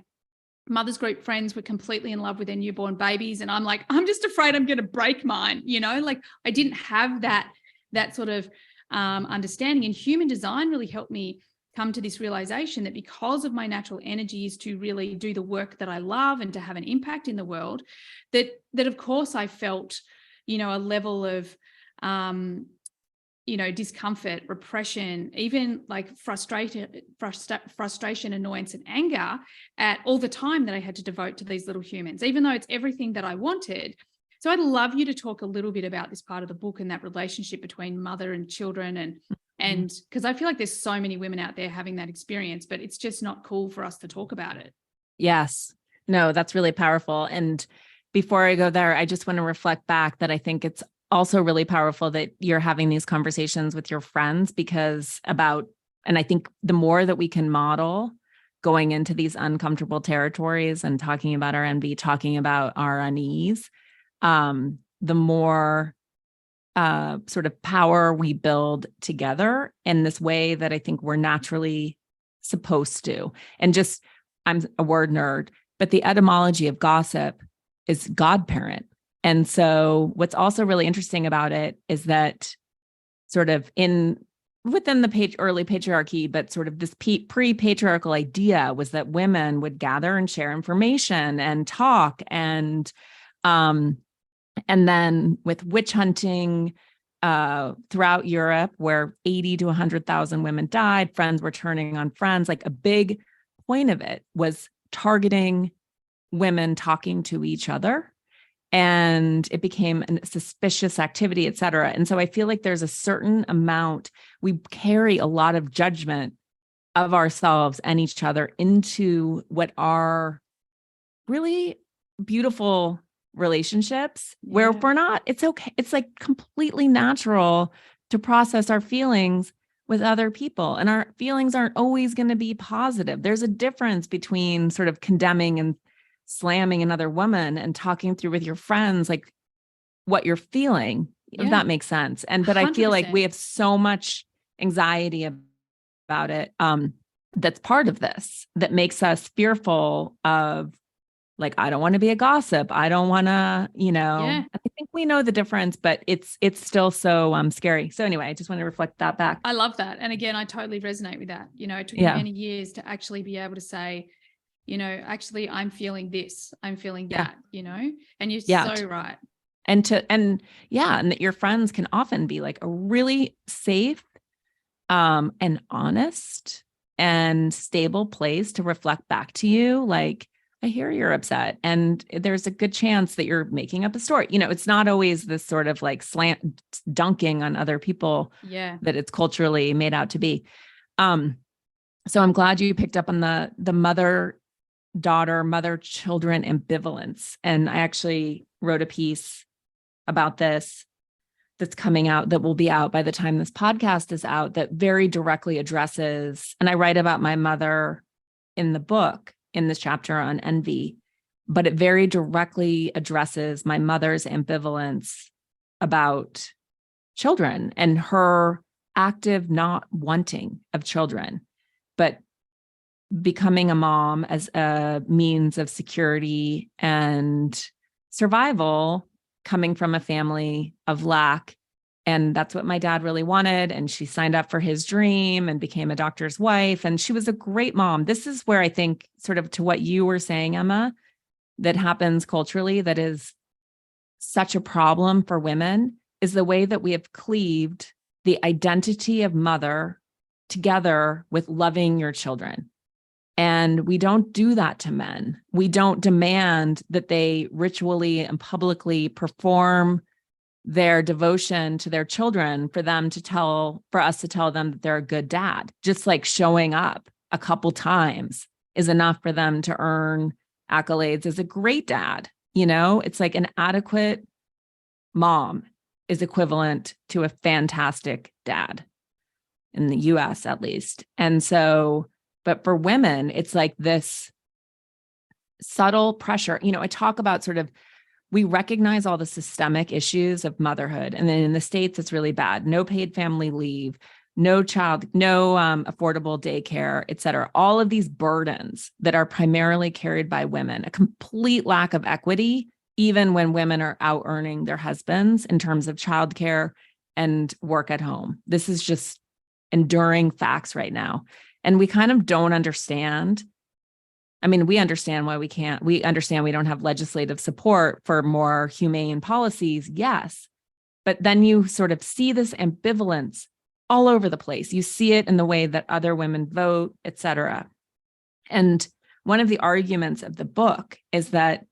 mother's group friends were completely in love with their newborn babies. And I'm like, I'm just afraid I'm going to break mine. Like I didn't have that sort of understanding. And human design really helped me come to this realization that because of my natural energies to really do the work that I love and to have an impact in the world, that of course I felt a level of, discomfort, repression, even like frustration, annoyance, and anger at all the time that I had to devote to these little humans, even though it's everything that I wanted. So I'd love you to talk a little bit about this part of the book and that relationship between mother and children, and because I feel like there's so many women out there having that experience, but it's just not cool for us to talk about it. Yes. No, that's really powerful. And before I go there, I just want to reflect back that I think it's also really powerful that you're having these conversations with your friends and I think the more that we can model going into these uncomfortable territories and talking about our envy, talking about our unease, the more sort of power we build together in this way that I think we're naturally supposed to. And just, I'm a word nerd, but the etymology of gossip is godparent. And so what's also really interesting about it is that sort of within the early patriarchy, but sort of this pre-patriarchal idea was that women would gather and share information and talk, and then with witch hunting throughout Europe, where 80 to 100,000 women died, friends were turning on friends. Like a big point of it was targeting women talking to each other. And it became a suspicious activity, et cetera. And so I feel like there's a certain amount, we carry a lot of judgment of ourselves and each other into what are really beautiful relationships where if we're not, it's okay. It's like completely natural to process our feelings with other people. And our feelings aren't always going to be positive. There's a difference between sort of condemning and slamming another woman and talking through with your friends, like what you're feeling, if that makes sense. But I feel like we have so much anxiety about it. That's part of this that makes us fearful of, like, I don't want to be a gossip. I don't want to, I think we know the difference, but it's still so scary. So anyway, I just want to reflect that back. I love that. And again, I totally resonate with that. It took me many years to actually be able to say, actually I'm feeling this, I'm feeling that, and you're so right. And that your friends can often be like a really safe, and honest and stable place to reflect back to you. Like, I hear you're upset, and there's a good chance that you're making up a story. It's not always this sort of like dunking on other people that it's culturally made out to be. So I'm glad you picked up on the mother-daughter, mother-children ambivalence. And I actually wrote a piece about this that's coming out, that will be out by the time this podcast is out, that very directly addresses, and I write about my mother in the book, in this chapter on envy, but it very directly addresses my mother's ambivalence about children and her active not wanting of children, but becoming a mom as a means of security and survival, coming from a family of lack. And that's what my dad really wanted. And she signed up for his dream and became a doctor's wife. And she was a great mom. This is where I think, sort of to what you were saying, Emma, that happens culturally, that is such a problem for women, is the way that we have cleaved the identity of mother together with loving your children. And we don't do that to men. We don't demand that they ritually and publicly perform their devotion to their children for us to tell them that they're a good dad. Just like showing up a couple times is enough for them to earn accolades as a great dad. It's like an adequate mom is equivalent to a fantastic dad in the US, at least. And so, but for women, it's like this subtle pressure. I talk about sort of, we recognize all the systemic issues of motherhood. And then in the States, it's really bad. No paid family leave, no affordable daycare, et cetera. All of these burdens that are primarily carried by women, a complete lack of equity, even when women are out earning their husbands in terms of childcare and work at home. This is just enduring facts right now. And we kind of don't understand I mean, we understand why we understand we don't have legislative support for more humane policies. Yes. But then you sort of see this ambivalence all over the place. You see it in the way that other women vote, et cetera. And one of the arguments of the book is that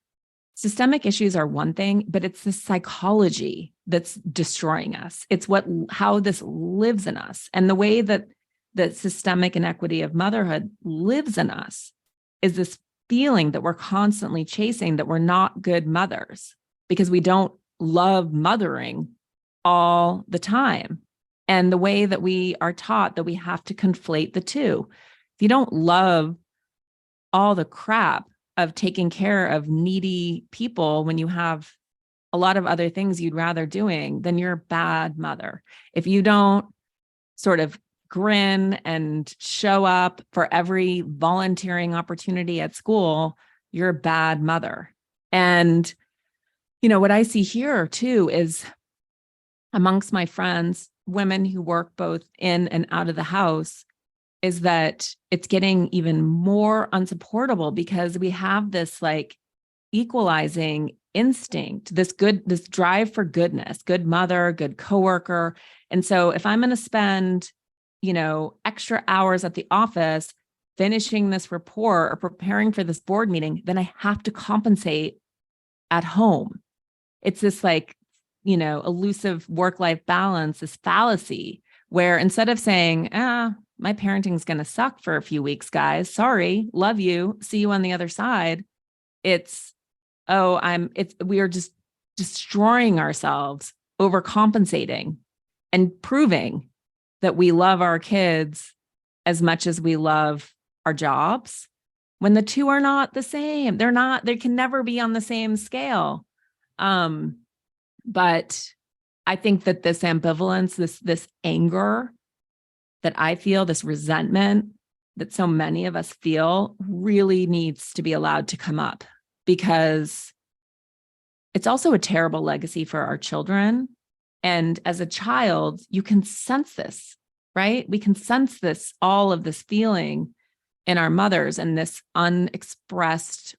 systemic issues are one thing, but it's the psychology that's destroying us. It's how this lives in us. And the way that the systemic inequity of motherhood lives in us is this feeling that we're constantly chasing, that we're not good mothers because we don't love mothering all the time. And the way that we are taught that we have to conflate the two. If you don't love all the crap of taking care of needy people when you have a lot of other things you'd rather doing, then you're a bad mother. If you don't sort of grin and show up for every volunteering opportunity at school, you're a bad mother. And, what I see here too is amongst my friends, women who work both in and out of the house, is that it's getting even more unsupportable because we have this like equalizing instinct, this drive for goodness, good mother, good coworker. And so if I'm going to spend, extra hours at the office finishing this report or preparing for this board meeting, then I have to compensate at home. It's this like, elusive work-life balance, this fallacy where instead of saying, my parenting's going to suck for a few weeks, guys. Sorry, love you. See you on the other side. We are just destroying ourselves, overcompensating and proving that we love our kids as much as we love our jobs when the two are not the same. They can never be on the same scale. But I think that this ambivalence, this anger that I feel, this resentment that so many of us feel really needs to be allowed to come up because it's also a terrible legacy for our children. And as a child, you can sense this, right? We can sense this, all of this feeling in our mothers and this unexpressed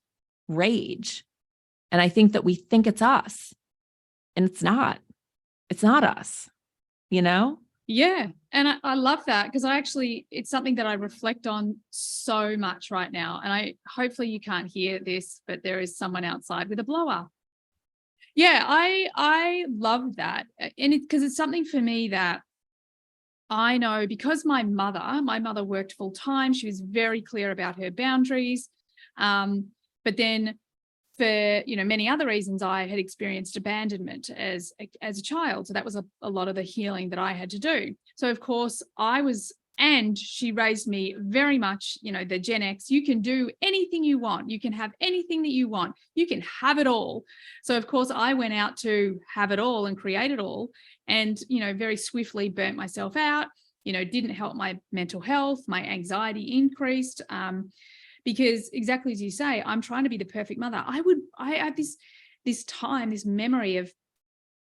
rage. And I think that we think it's us, and it's not. It's not us, Yeah. And I love that because it's something that I reflect on so much right now. And hopefully you can't hear this, but there is someone outside with a blower. Yeah, I love that. And because it's something for me that I know because my mother worked full time. She was very clear about her boundaries. But then for, many other reasons, I had experienced abandonment as a child. So that was a lot of the healing that I had to do. So of course and she raised me very much, the Gen X, you can do anything you want. You can have anything that you want. You can have it all. So of course I went out to have it all and create it all and, very swiftly burnt myself out, didn't help my mental health, my anxiety increased. Because exactly as you say, I'm trying to be the perfect mother. I have this memory of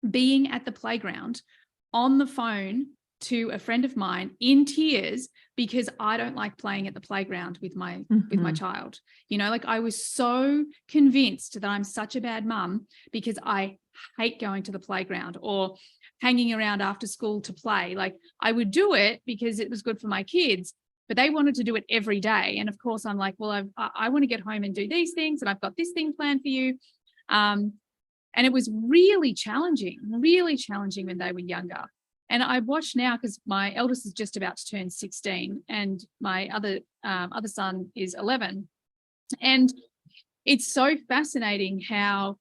being at the playground on the phone to a friend of mine in tears because I don't like playing at the playground with my child. I was so convinced that I'm such a bad mum because I hate going to the playground or hanging around after school to play. Like I would do it because it was good for my kids, but they wanted to do it every day. And of course I'm like, well, I want to get home and do these things and I've got this thing planned for you. And it was really challenging when they were younger. And I watch now because my eldest is just about to turn 16 and my other son is 11. And it's so fascinating how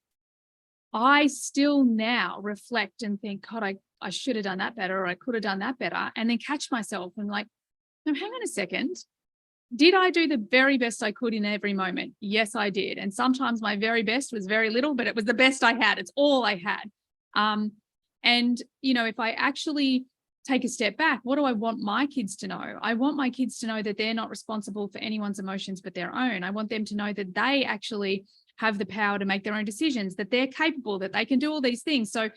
I still now reflect and think, God, I should have done that better or I could have done that better. And then catch myself and like, no, hang on a second. Did I do the very best I could in every moment? Yes, I did. And sometimes my very best was very little, but it was the best I had. It's all I had. And, if I actually take a step back, what do I want my kids to know? I want my kids to know that they're not responsible for anyone's emotions but their own. I want them to know that they actually have the power to make their own decisions, that they're capable, that they can do all these things. So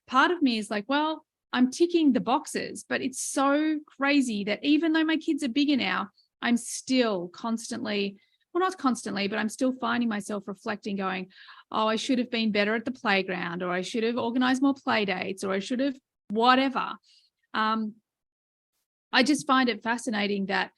part of me is like, well, I'm ticking the boxes, but it's so crazy that even though my kids are bigger now, I'm still constantly well, not constantly, but I'm still finding myself reflecting, going, oh, I should have been better at the playground, or I should have organized more play dates, or I should have whatever. I just find it fascinating that,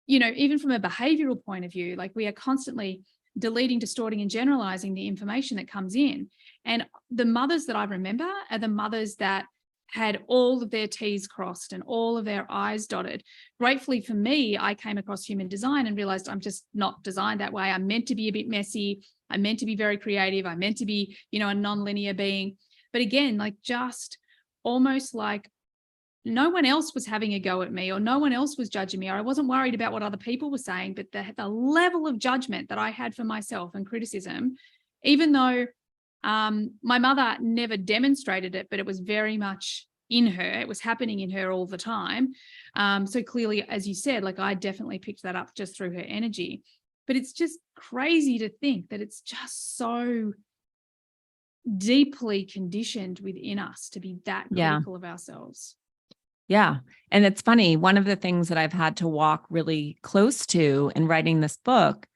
even from a behavioral point of view, like we are constantly deleting, distorting, and generalizing the information that comes in. And the mothers that I remember are the mothers that had all of their T's crossed and all of their I's dotted. Gratefully for me, I came across human design and realized I'm just not designed that way. I'm meant to be a bit messy. I'm meant to be very creative. I'm meant to be, a non-linear being. But again, like just almost like no one else was having a go at me, or no one else was judging me, or I wasn't worried about what other people were saying, but the level of judgment that I had for myself and criticism, even though my mother never demonstrated it, but it was very much in her. It was happening in her all the time. So clearly, as you said, like I definitely picked that up just through her energy. But it's just crazy to think that it's just so deeply conditioned within us to be that critical of ourselves. Yeah. And it's funny. One of the things that I've had to walk really close to in writing this book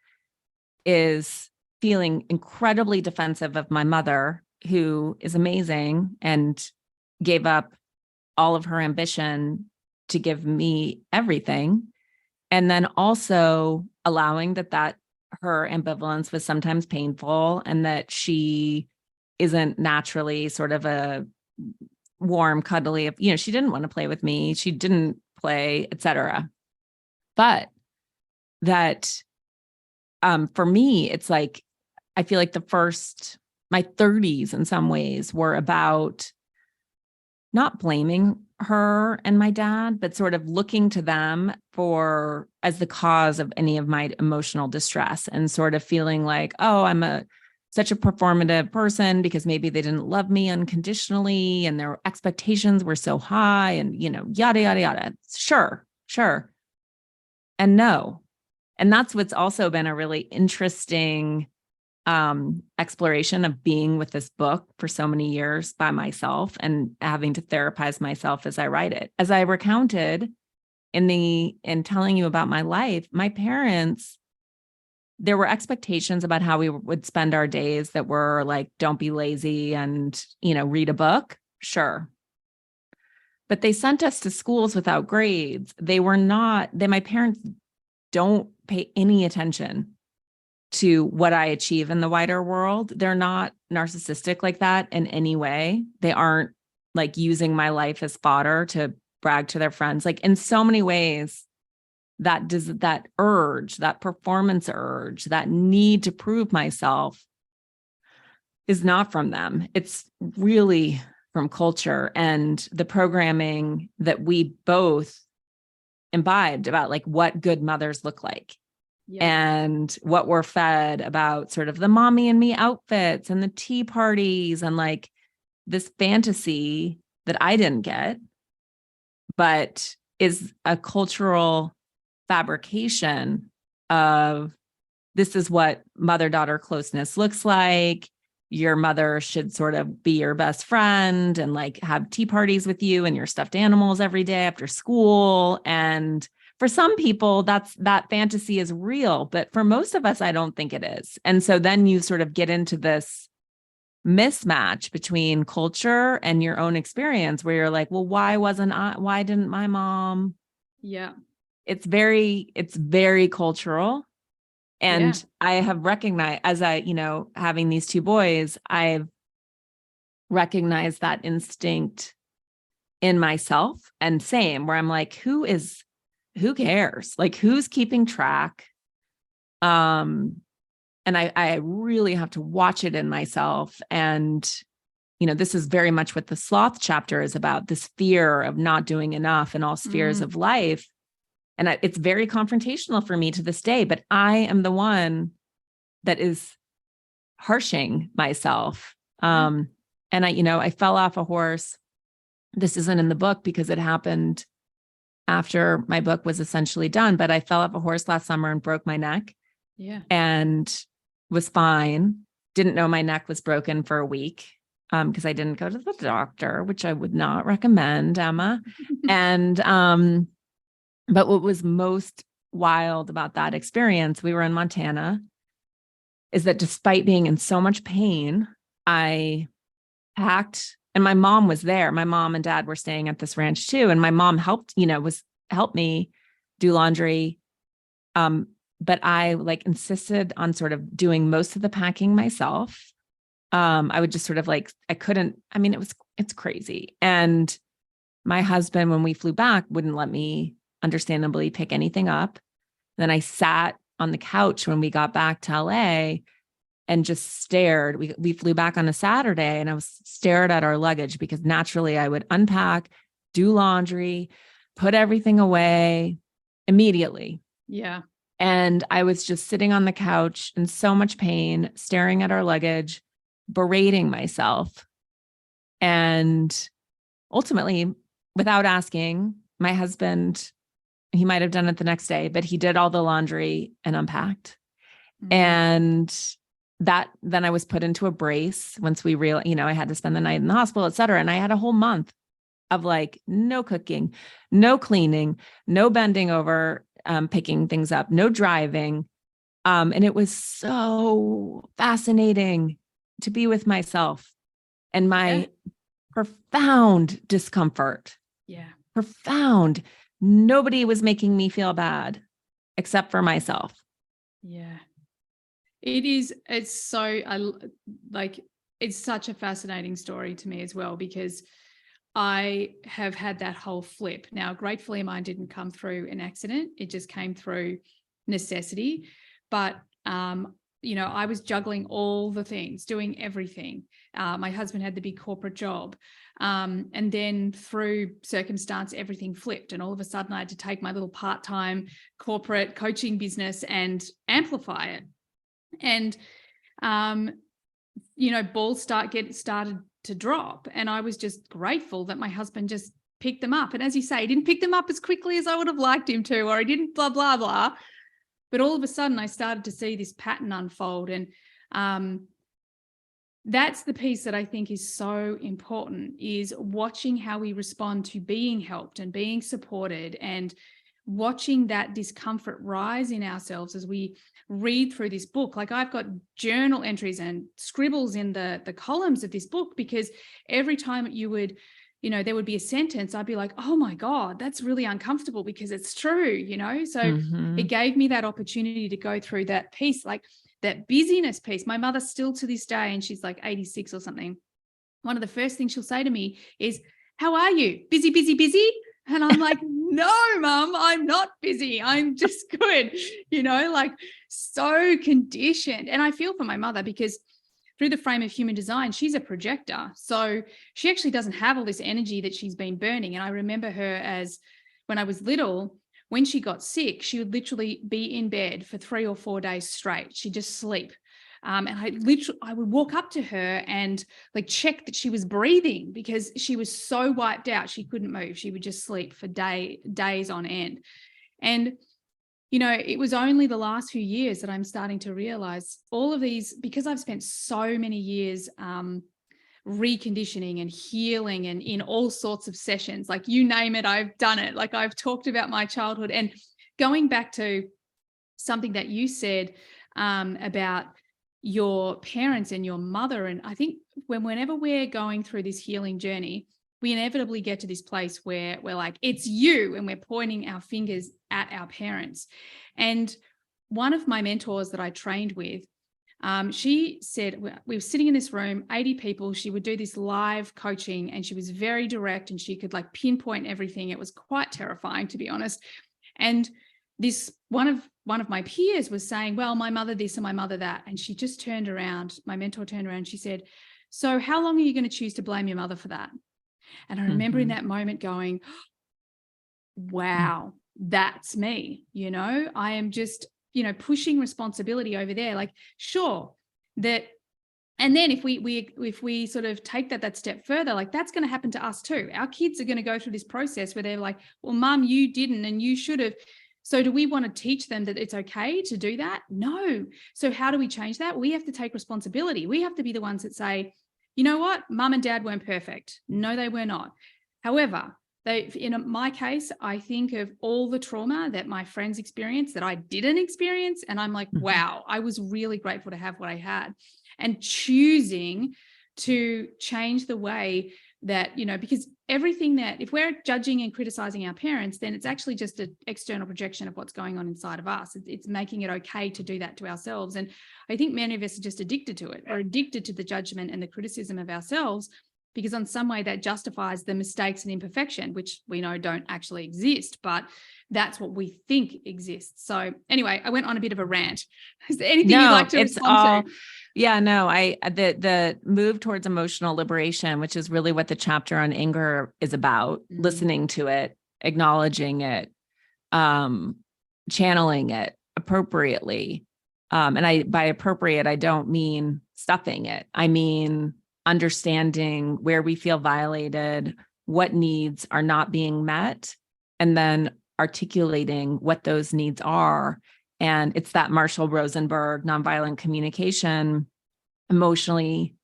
is feeling incredibly defensive of my mother, who is amazing and gave up all of her ambition to give me everything. And then also allowing that her ambivalence was sometimes painful, and that she isn't naturally sort of a warm, cuddly, she didn't want to play with me. She didn't play, etc. But that for me, it's like, I feel like my 30s in some ways were about not blaming her and my dad, but sort of looking to them as the cause of any of my emotional distress, and sort of feeling like, oh, I'm such a performative person because maybe they didn't love me unconditionally and their expectations were so high, and, yada, yada, yada. Sure. And no. And that's what's also been a really interesting exploration of being with this book for so many years by myself, and having to therapize myself as I write it. As I recounted in telling you about my life, my parents, there were expectations about how we would spend our days that were like, don't be lazy and, read a book. Sure. But they sent us to schools without grades. My parents don't pay any attention to what I achieve in the wider world. They're not narcissistic like that in any way. They aren't like using my life as fodder to brag to their friends. Like in so many ways, that urge, that performance urge, that need to prove myself is not from them. It's really from culture and the programming that we both imbibed about like what good mothers look like. Yeah. And what we're fed about sort of the mommy and me outfits and the tea parties and like this fantasy that I didn't get, but is a cultural fabrication of this is what mother-daughter closeness looks like. Your mother should sort of be your best friend and like have tea parties with you and your stuffed animals every day after school. And for some people, that fantasy is real, but for most of us, I don't think it is. And so then you sort of get into this mismatch between culture and your own experience where you're like, well, why didn't my mom? Yeah. It's very cultural. And I have recognized as having these two boys, I've recognized that instinct in myself, and same where I'm like, who cares? Like who's keeping track? And I really have to watch it in myself. And, this is very much what the sloth chapter is about, this fear of not doing enough in all spheres of life. And it's very confrontational for me to this day, but I am the one that is harshing myself. And I fell off a horse. This isn't in the book because it happened after my book was essentially done, but I fell off a horse last summer and broke my neck. Yeah. And was fine. Didn't know my neck was broken for a week because I didn't go to the doctor, which I would not recommend, Emma. And, but what was most wild about that experience, we were in Montana, is that despite being in so much pain, I packed, and my mom was there. My mom and dad were staying at this ranch too. And my mom helped me do laundry. But I like insisted on sort of doing most of the packing myself. I would just sort of like, it's crazy. And my husband, when we flew back, wouldn't let me understandably pick anything up. Then I sat on the couch when we got back to LA and just stared. We flew back on a Saturday and I was stared at our luggage because naturally I would unpack, do laundry, put everything away immediately. Yeah. And I was just sitting on the couch in so much pain, staring at our luggage, berating myself. And ultimately, without asking, my husband, he might have done it the next day, but he did all the laundry and unpacked. Mm-hmm. And then I was put into a brace once we realized, I had to spend the night in the hospital, et cetera. And I had a whole month of like no cooking, no cleaning, no bending over, picking things up, no driving. And it was so fascinating to be with myself and my profound discomfort. Yeah. Profound. Nobody was making me feel bad except for myself. Yeah. It's such a fascinating story to me as well, because I have had that whole flip. Now, gratefully, mine didn't come through an accident. It just came through necessity. But, I was juggling all the things, doing everything. My husband had the big corporate job. And then through circumstance, everything flipped. And all of a sudden I had to take my little part-time corporate coaching business and amplify it. And, balls started to drop. And I was just grateful that my husband just picked them up. And as you say, he didn't pick them up as quickly as I would have liked him to, or he didn't blah, blah, blah. But all of a sudden I started to see this pattern unfold. And that's the piece that I think is so important, is watching how we respond to being helped and being supported, and watching that discomfort rise in ourselves as we read through this book. Like, I've got journal entries and scribbles in the columns of this book, because every time there would be a sentence, I'd be like, oh my God, that's really uncomfortable because it's true, So Mm-hmm. It gave me that opportunity to go through that piece, like that busyness piece. My mother still to this day, and she's like 86 or something, one of the first things she'll say to me is, how are you? Busy, busy, busy? And I'm like, no, Mum, I'm not busy. I'm just good, like so conditioned. And I feel for my mother, because through the frame of human design, she's a projector. So she actually doesn't have all this energy that she's been burning. And I remember her as, when I was little, when she got sick, she would literally be in bed for 3 or 4 days straight. She'd just sleep. And I would walk up to her and like check that she was breathing, because she was so wiped out. She couldn't move. She would just sleep for days on end. And, it was only the last few years that I'm starting to realize all of these, because I've spent so many years reconditioning and healing, and in all sorts of sessions, like you name it, I've done it. Like, I've talked about my childhood, and going back to something that you said about your parents and your mother. And I think whenever we're going through this healing journey, we inevitably get to this place where we're like, it's you, and we're pointing our fingers at our parents. And one of my mentors that I trained with, she said, we were sitting in this room, 80 people. She would do this live coaching, and she was very direct, and she could like pinpoint everything. It was quite terrifying, to be honest. And this one of my peers was saying, well, my mother this and my mother that. And she just turned around, my mentor turned around, she said, so how long are you going to choose to blame your mother for that? And I remember in that moment going, wow, that's me. I am just, pushing responsibility over there. Like, sure, that. And then if we sort of take that step further, like that's going to happen to us too. Our kids are going to go through this process where they're like, well, Mum, you didn't, and you should have. So do we want to teach them that it's okay to do that? No. So how do we change that? We have to take responsibility. We have to be the ones that say, you know what? Mum and Dad weren't perfect. No, they were not. However, In my case, I think of all the trauma that my friends experienced that I didn't experience. And I'm like, wow, I was really grateful to have what I had. And choosing to change the way that, because everything that, if we're judging and criticizing our parents, then it's actually just an external projection of what's going on inside of us. It's making it okay to do that to ourselves. And I think many of us are just addicted to it. We're addicted to the judgment and the criticism of ourselves, because on some way that justifies the mistakes and imperfection, which we know don't actually exist, but that's what we think exists. So anyway, I went on a bit of a rant. Is there anything you'd like to respond to? Yeah, no, the move towards emotional liberation, which is really what the chapter on anger is about, listening to it, acknowledging it, channeling it appropriately. And by appropriate, I don't mean stuffing it. I mean understanding where we feel violated, what needs are not being met, and then articulating what those needs are. And it's that Marshall Rosenberg nonviolent communication, emotionally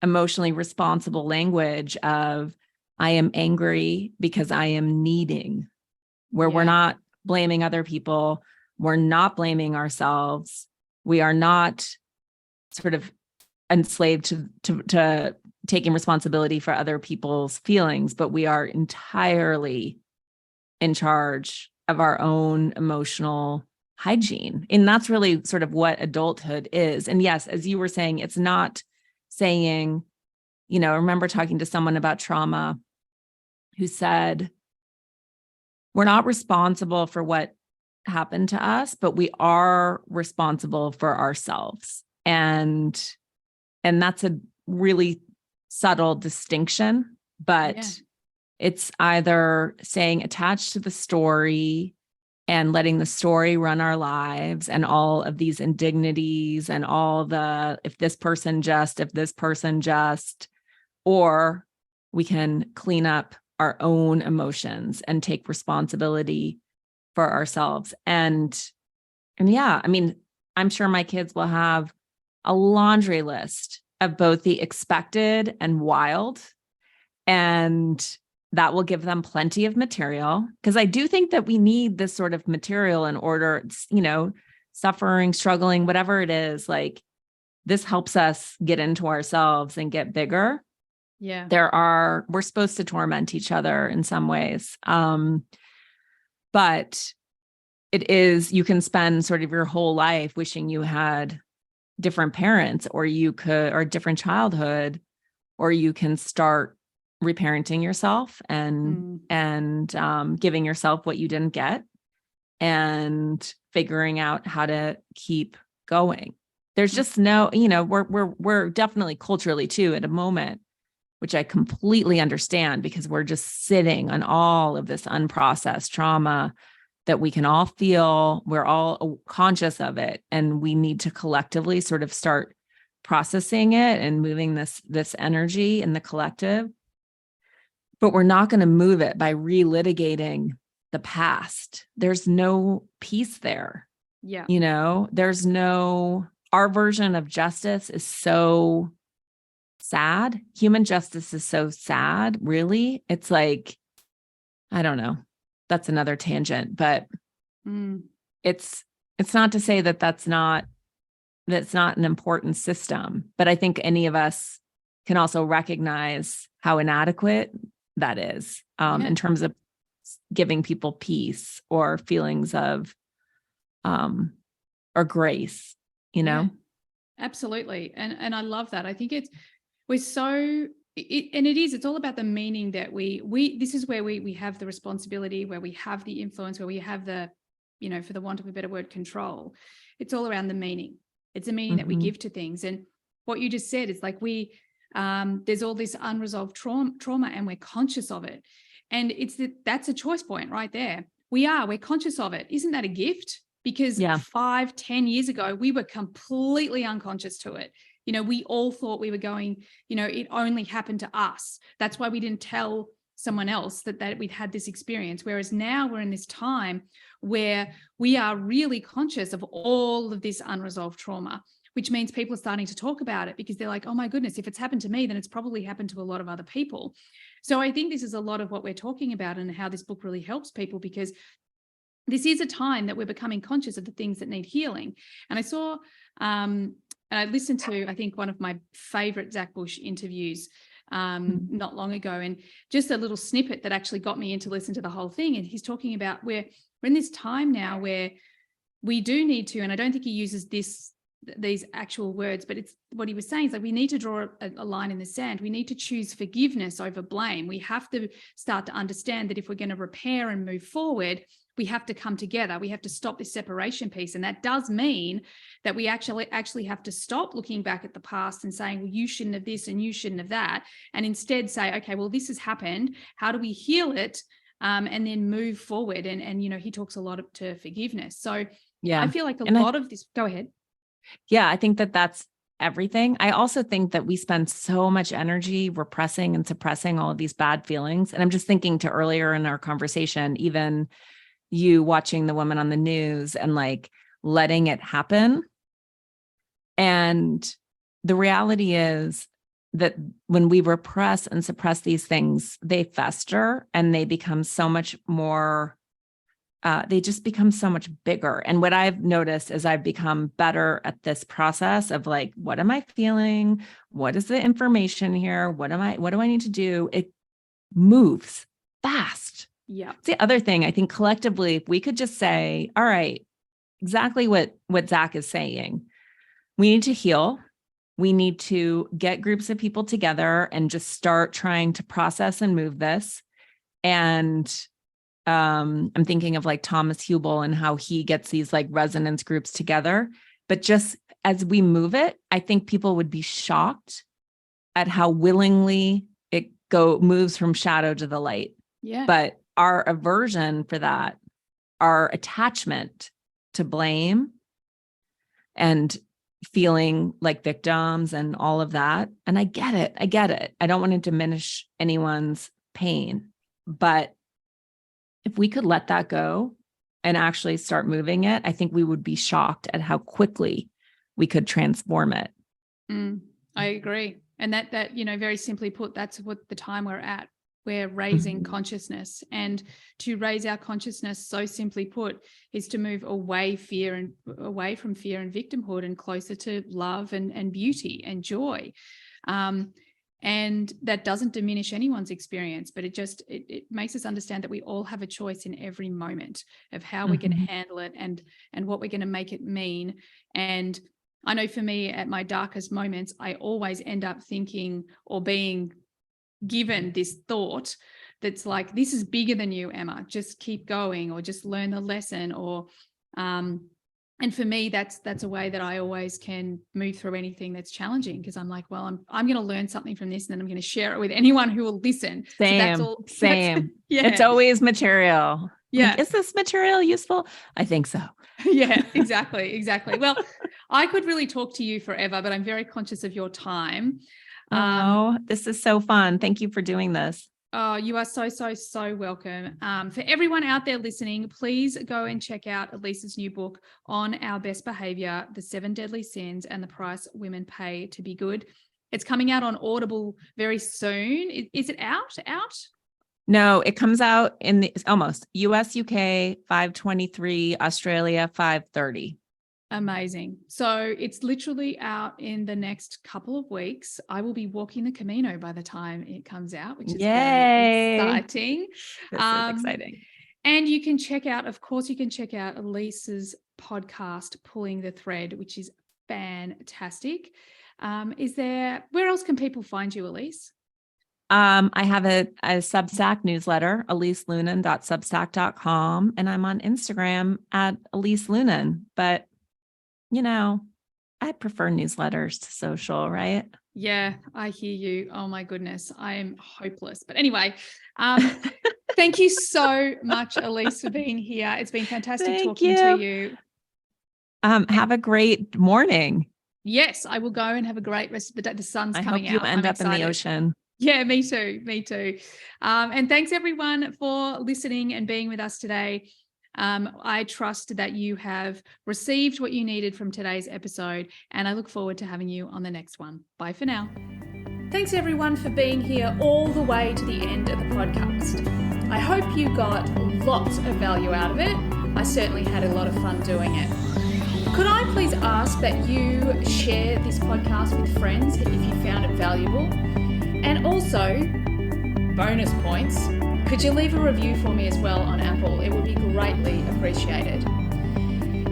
responsible language of, I am angry because I am needing, where we're not blaming other people. We're not blaming ourselves. We are not sort of enslaved to taking responsibility for other people's feelings, but we are entirely in charge of our own emotional hygiene. And that's really sort of what adulthood is. And yes, as you were saying, it's not saying, I remember talking to someone about trauma who said, we're not responsible for what happened to us, but we are responsible for ourselves. And that's a really subtle distinction, but it's either saying attached to the story and letting the story run our lives and all of these indignities and all the, if this person just, or we can clean up our own emotions and take responsibility for ourselves. And yeah, I mean, I'm sure my kids will have a laundry list of both the expected and wild, and that will give them plenty of material, because I do think that we need this sort of material in order, suffering, struggling, whatever it is, like this helps us get into ourselves and get bigger. Yeah. We're supposed to torment each other in some ways. But it is, you can spend sort of your whole life wishing you had different parents, or or different childhood, or you can start reparenting yourself and giving yourself what you didn't get and figuring out how to keep going. There's just no, we're definitely culturally too at a moment, which I completely understand, because we're just sitting on all of this unprocessed trauma that we can all feel. We're all conscious of it, and we need to collectively sort of start processing it and moving this energy in the collective. But we're not going to move it by relitigating the past. There's no peace there. Yeah. Our version of justice is so sad. Human justice is so sad, really. It's like, I don't know. That's another tangent, but it's not to say that that's not an important system, but I think any of us can also recognize how inadequate that is in terms of giving people peace or feelings of or grace, Yeah, absolutely. And I love that. I think it's all about the meaning that this is where we have the responsibility, where we have the influence, where we have the, for the want of a better word, control. It's all around the meaning. It's the meaning that we give to things. And what you just said is like there's all this unresolved trauma and we're conscious of it. And that's a choice point right there. We're conscious of it. Isn't that a gift? Because 5-10 years ago, we were completely unconscious to it. We all thought we were going, it only happened to us. That's why we didn't tell someone else that we'd had this experience. Whereas now we're in this time where we are really conscious of all of this unresolved trauma. which means people are starting to talk about it because they're like, oh my goodness, if it's happened to me, then it's probably happened to a lot of other people. So I think this is a lot of what we're talking about and how this book really helps people, because this is a time that we're becoming conscious of the things that need healing. And I saw, and I listened to, I think, one of my favorite Zach Bush interviews not long ago, and just a little snippet that actually got me into listen to the whole thing. And he's talking about we're in this time now where we do need to, and I don't think he uses these actual words, but it's what he was saying is like, we need to draw a line in the sand. We need to choose forgiveness over blame. We have to start to understand that if we're going to repair and move forward, we have to come together. We have to stop this separation piece. And that does mean that we actually have to stop looking back at the past and saying, well, you shouldn't have this and you shouldn't have that. And instead say, okay, well, this has happened. How do we heal it? And then move forward. And he talks a lot to forgiveness. So yeah, I feel like a lot of this, go ahead. Yeah, I think that that's everything. I also think that we spend so much energy repressing and suppressing all of these bad feelings. And I'm just thinking to earlier in our conversation, even you watching the woman on the news and like letting it happen. And the reality is that when we repress and suppress these things, they fester and they become so much more, they just become so much bigger. And what I've noticed is I've become better at this process of like, what am I feeling? What is the information here? What do I need to do? It moves fast. Yeah. It's the other thing. I think collectively, if we could just say, all right, exactly what Zach is saying, we need to heal. We need to get groups of people together and just start trying to process and move this. And I'm thinking of like Thomas Hubel and how he gets these like resonance groups together. But just as we move it, I think people would be shocked at how willingly it moves from shadow to the light. Yeah. But our aversion for that, our attachment to blame and feeling like victims and all of that. And I get it. I don't want to diminish anyone's pain, but if we could let that go and actually start moving it, I think we would be shocked at how quickly we could transform it. I agree. And that, very simply put, that's what the time we're at. We're raising consciousness, and to raise our consciousness, so simply put, is to move away from fear and victimhood and closer to love and beauty and joy. And that doesn't diminish anyone's experience, but it makes us understand that we all have a choice in every moment of how we're going to handle it and what we're going to make it mean. And I know for me, at my darkest moments, I always end up thinking or being given this thought that's like, this is bigger than you, Emma, just keep going, or just learn the lesson, or and for me, that's a way that I always can move through anything that's challenging, because I'm like, well, I'm going to learn something from this, and then I'm going to share it with anyone who will listen. Same. Yeah. It's always material. Yeah. Like, is this material useful? I think so. Yeah, exactly. Well, I could really talk to you forever, but I'm very conscious of your time. This is so fun. Thank you for doing this. Oh, you are so welcome. For everyone out there listening, please go and check out Elise's new book, On Our Best Behavior, The 7 Deadly Sins and the Price Women Pay to Be Good. It's coming out on Audible very soon. Is it out? No, it comes out in almost US, UK, 5/23, Australia, 5/30. Amazing. So it's literally out in the next couple of weeks. I will be walking the Camino by the time it comes out, which is very exciting. This is exciting. And you can check out Elise's podcast, Pulling the Thread, which is fantastic. Where else can people find you, Elise? I have a Substack newsletter, eliseloehnen.substack.com, and I'm on Instagram at Elise Loehnen. But I prefer newsletters to social, right? Yeah, I hear you. Oh my goodness, I am hopeless. But anyway, thank you so much, Elise, for being here. It's been fantastic talking to you. Have a great morning. Yes, I will go and have a great rest of the day. The sun's coming out. I hope you end up in the ocean. Yeah, me too. And thanks everyone for listening and being with us today. I trust that you have received what you needed from today's episode, and I look forward to having you on the next one. Bye for now. Thanks everyone for being here all the way to the end of the podcast. I hope you got lots of value out of it. I certainly had a lot of fun doing it. Could I please ask that you share this podcast with friends if you found it valuable? And also, bonus points, could you leave a review for me as well on Apple? It would be greatly appreciated.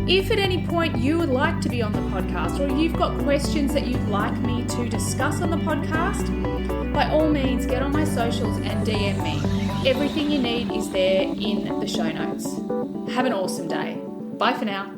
If at any point you would like to be on the podcast, or you've got questions that you'd like me to discuss on the podcast, by all means get on my socials and DM me. Everything you need is there in the show notes. Have an awesome day. Bye for now.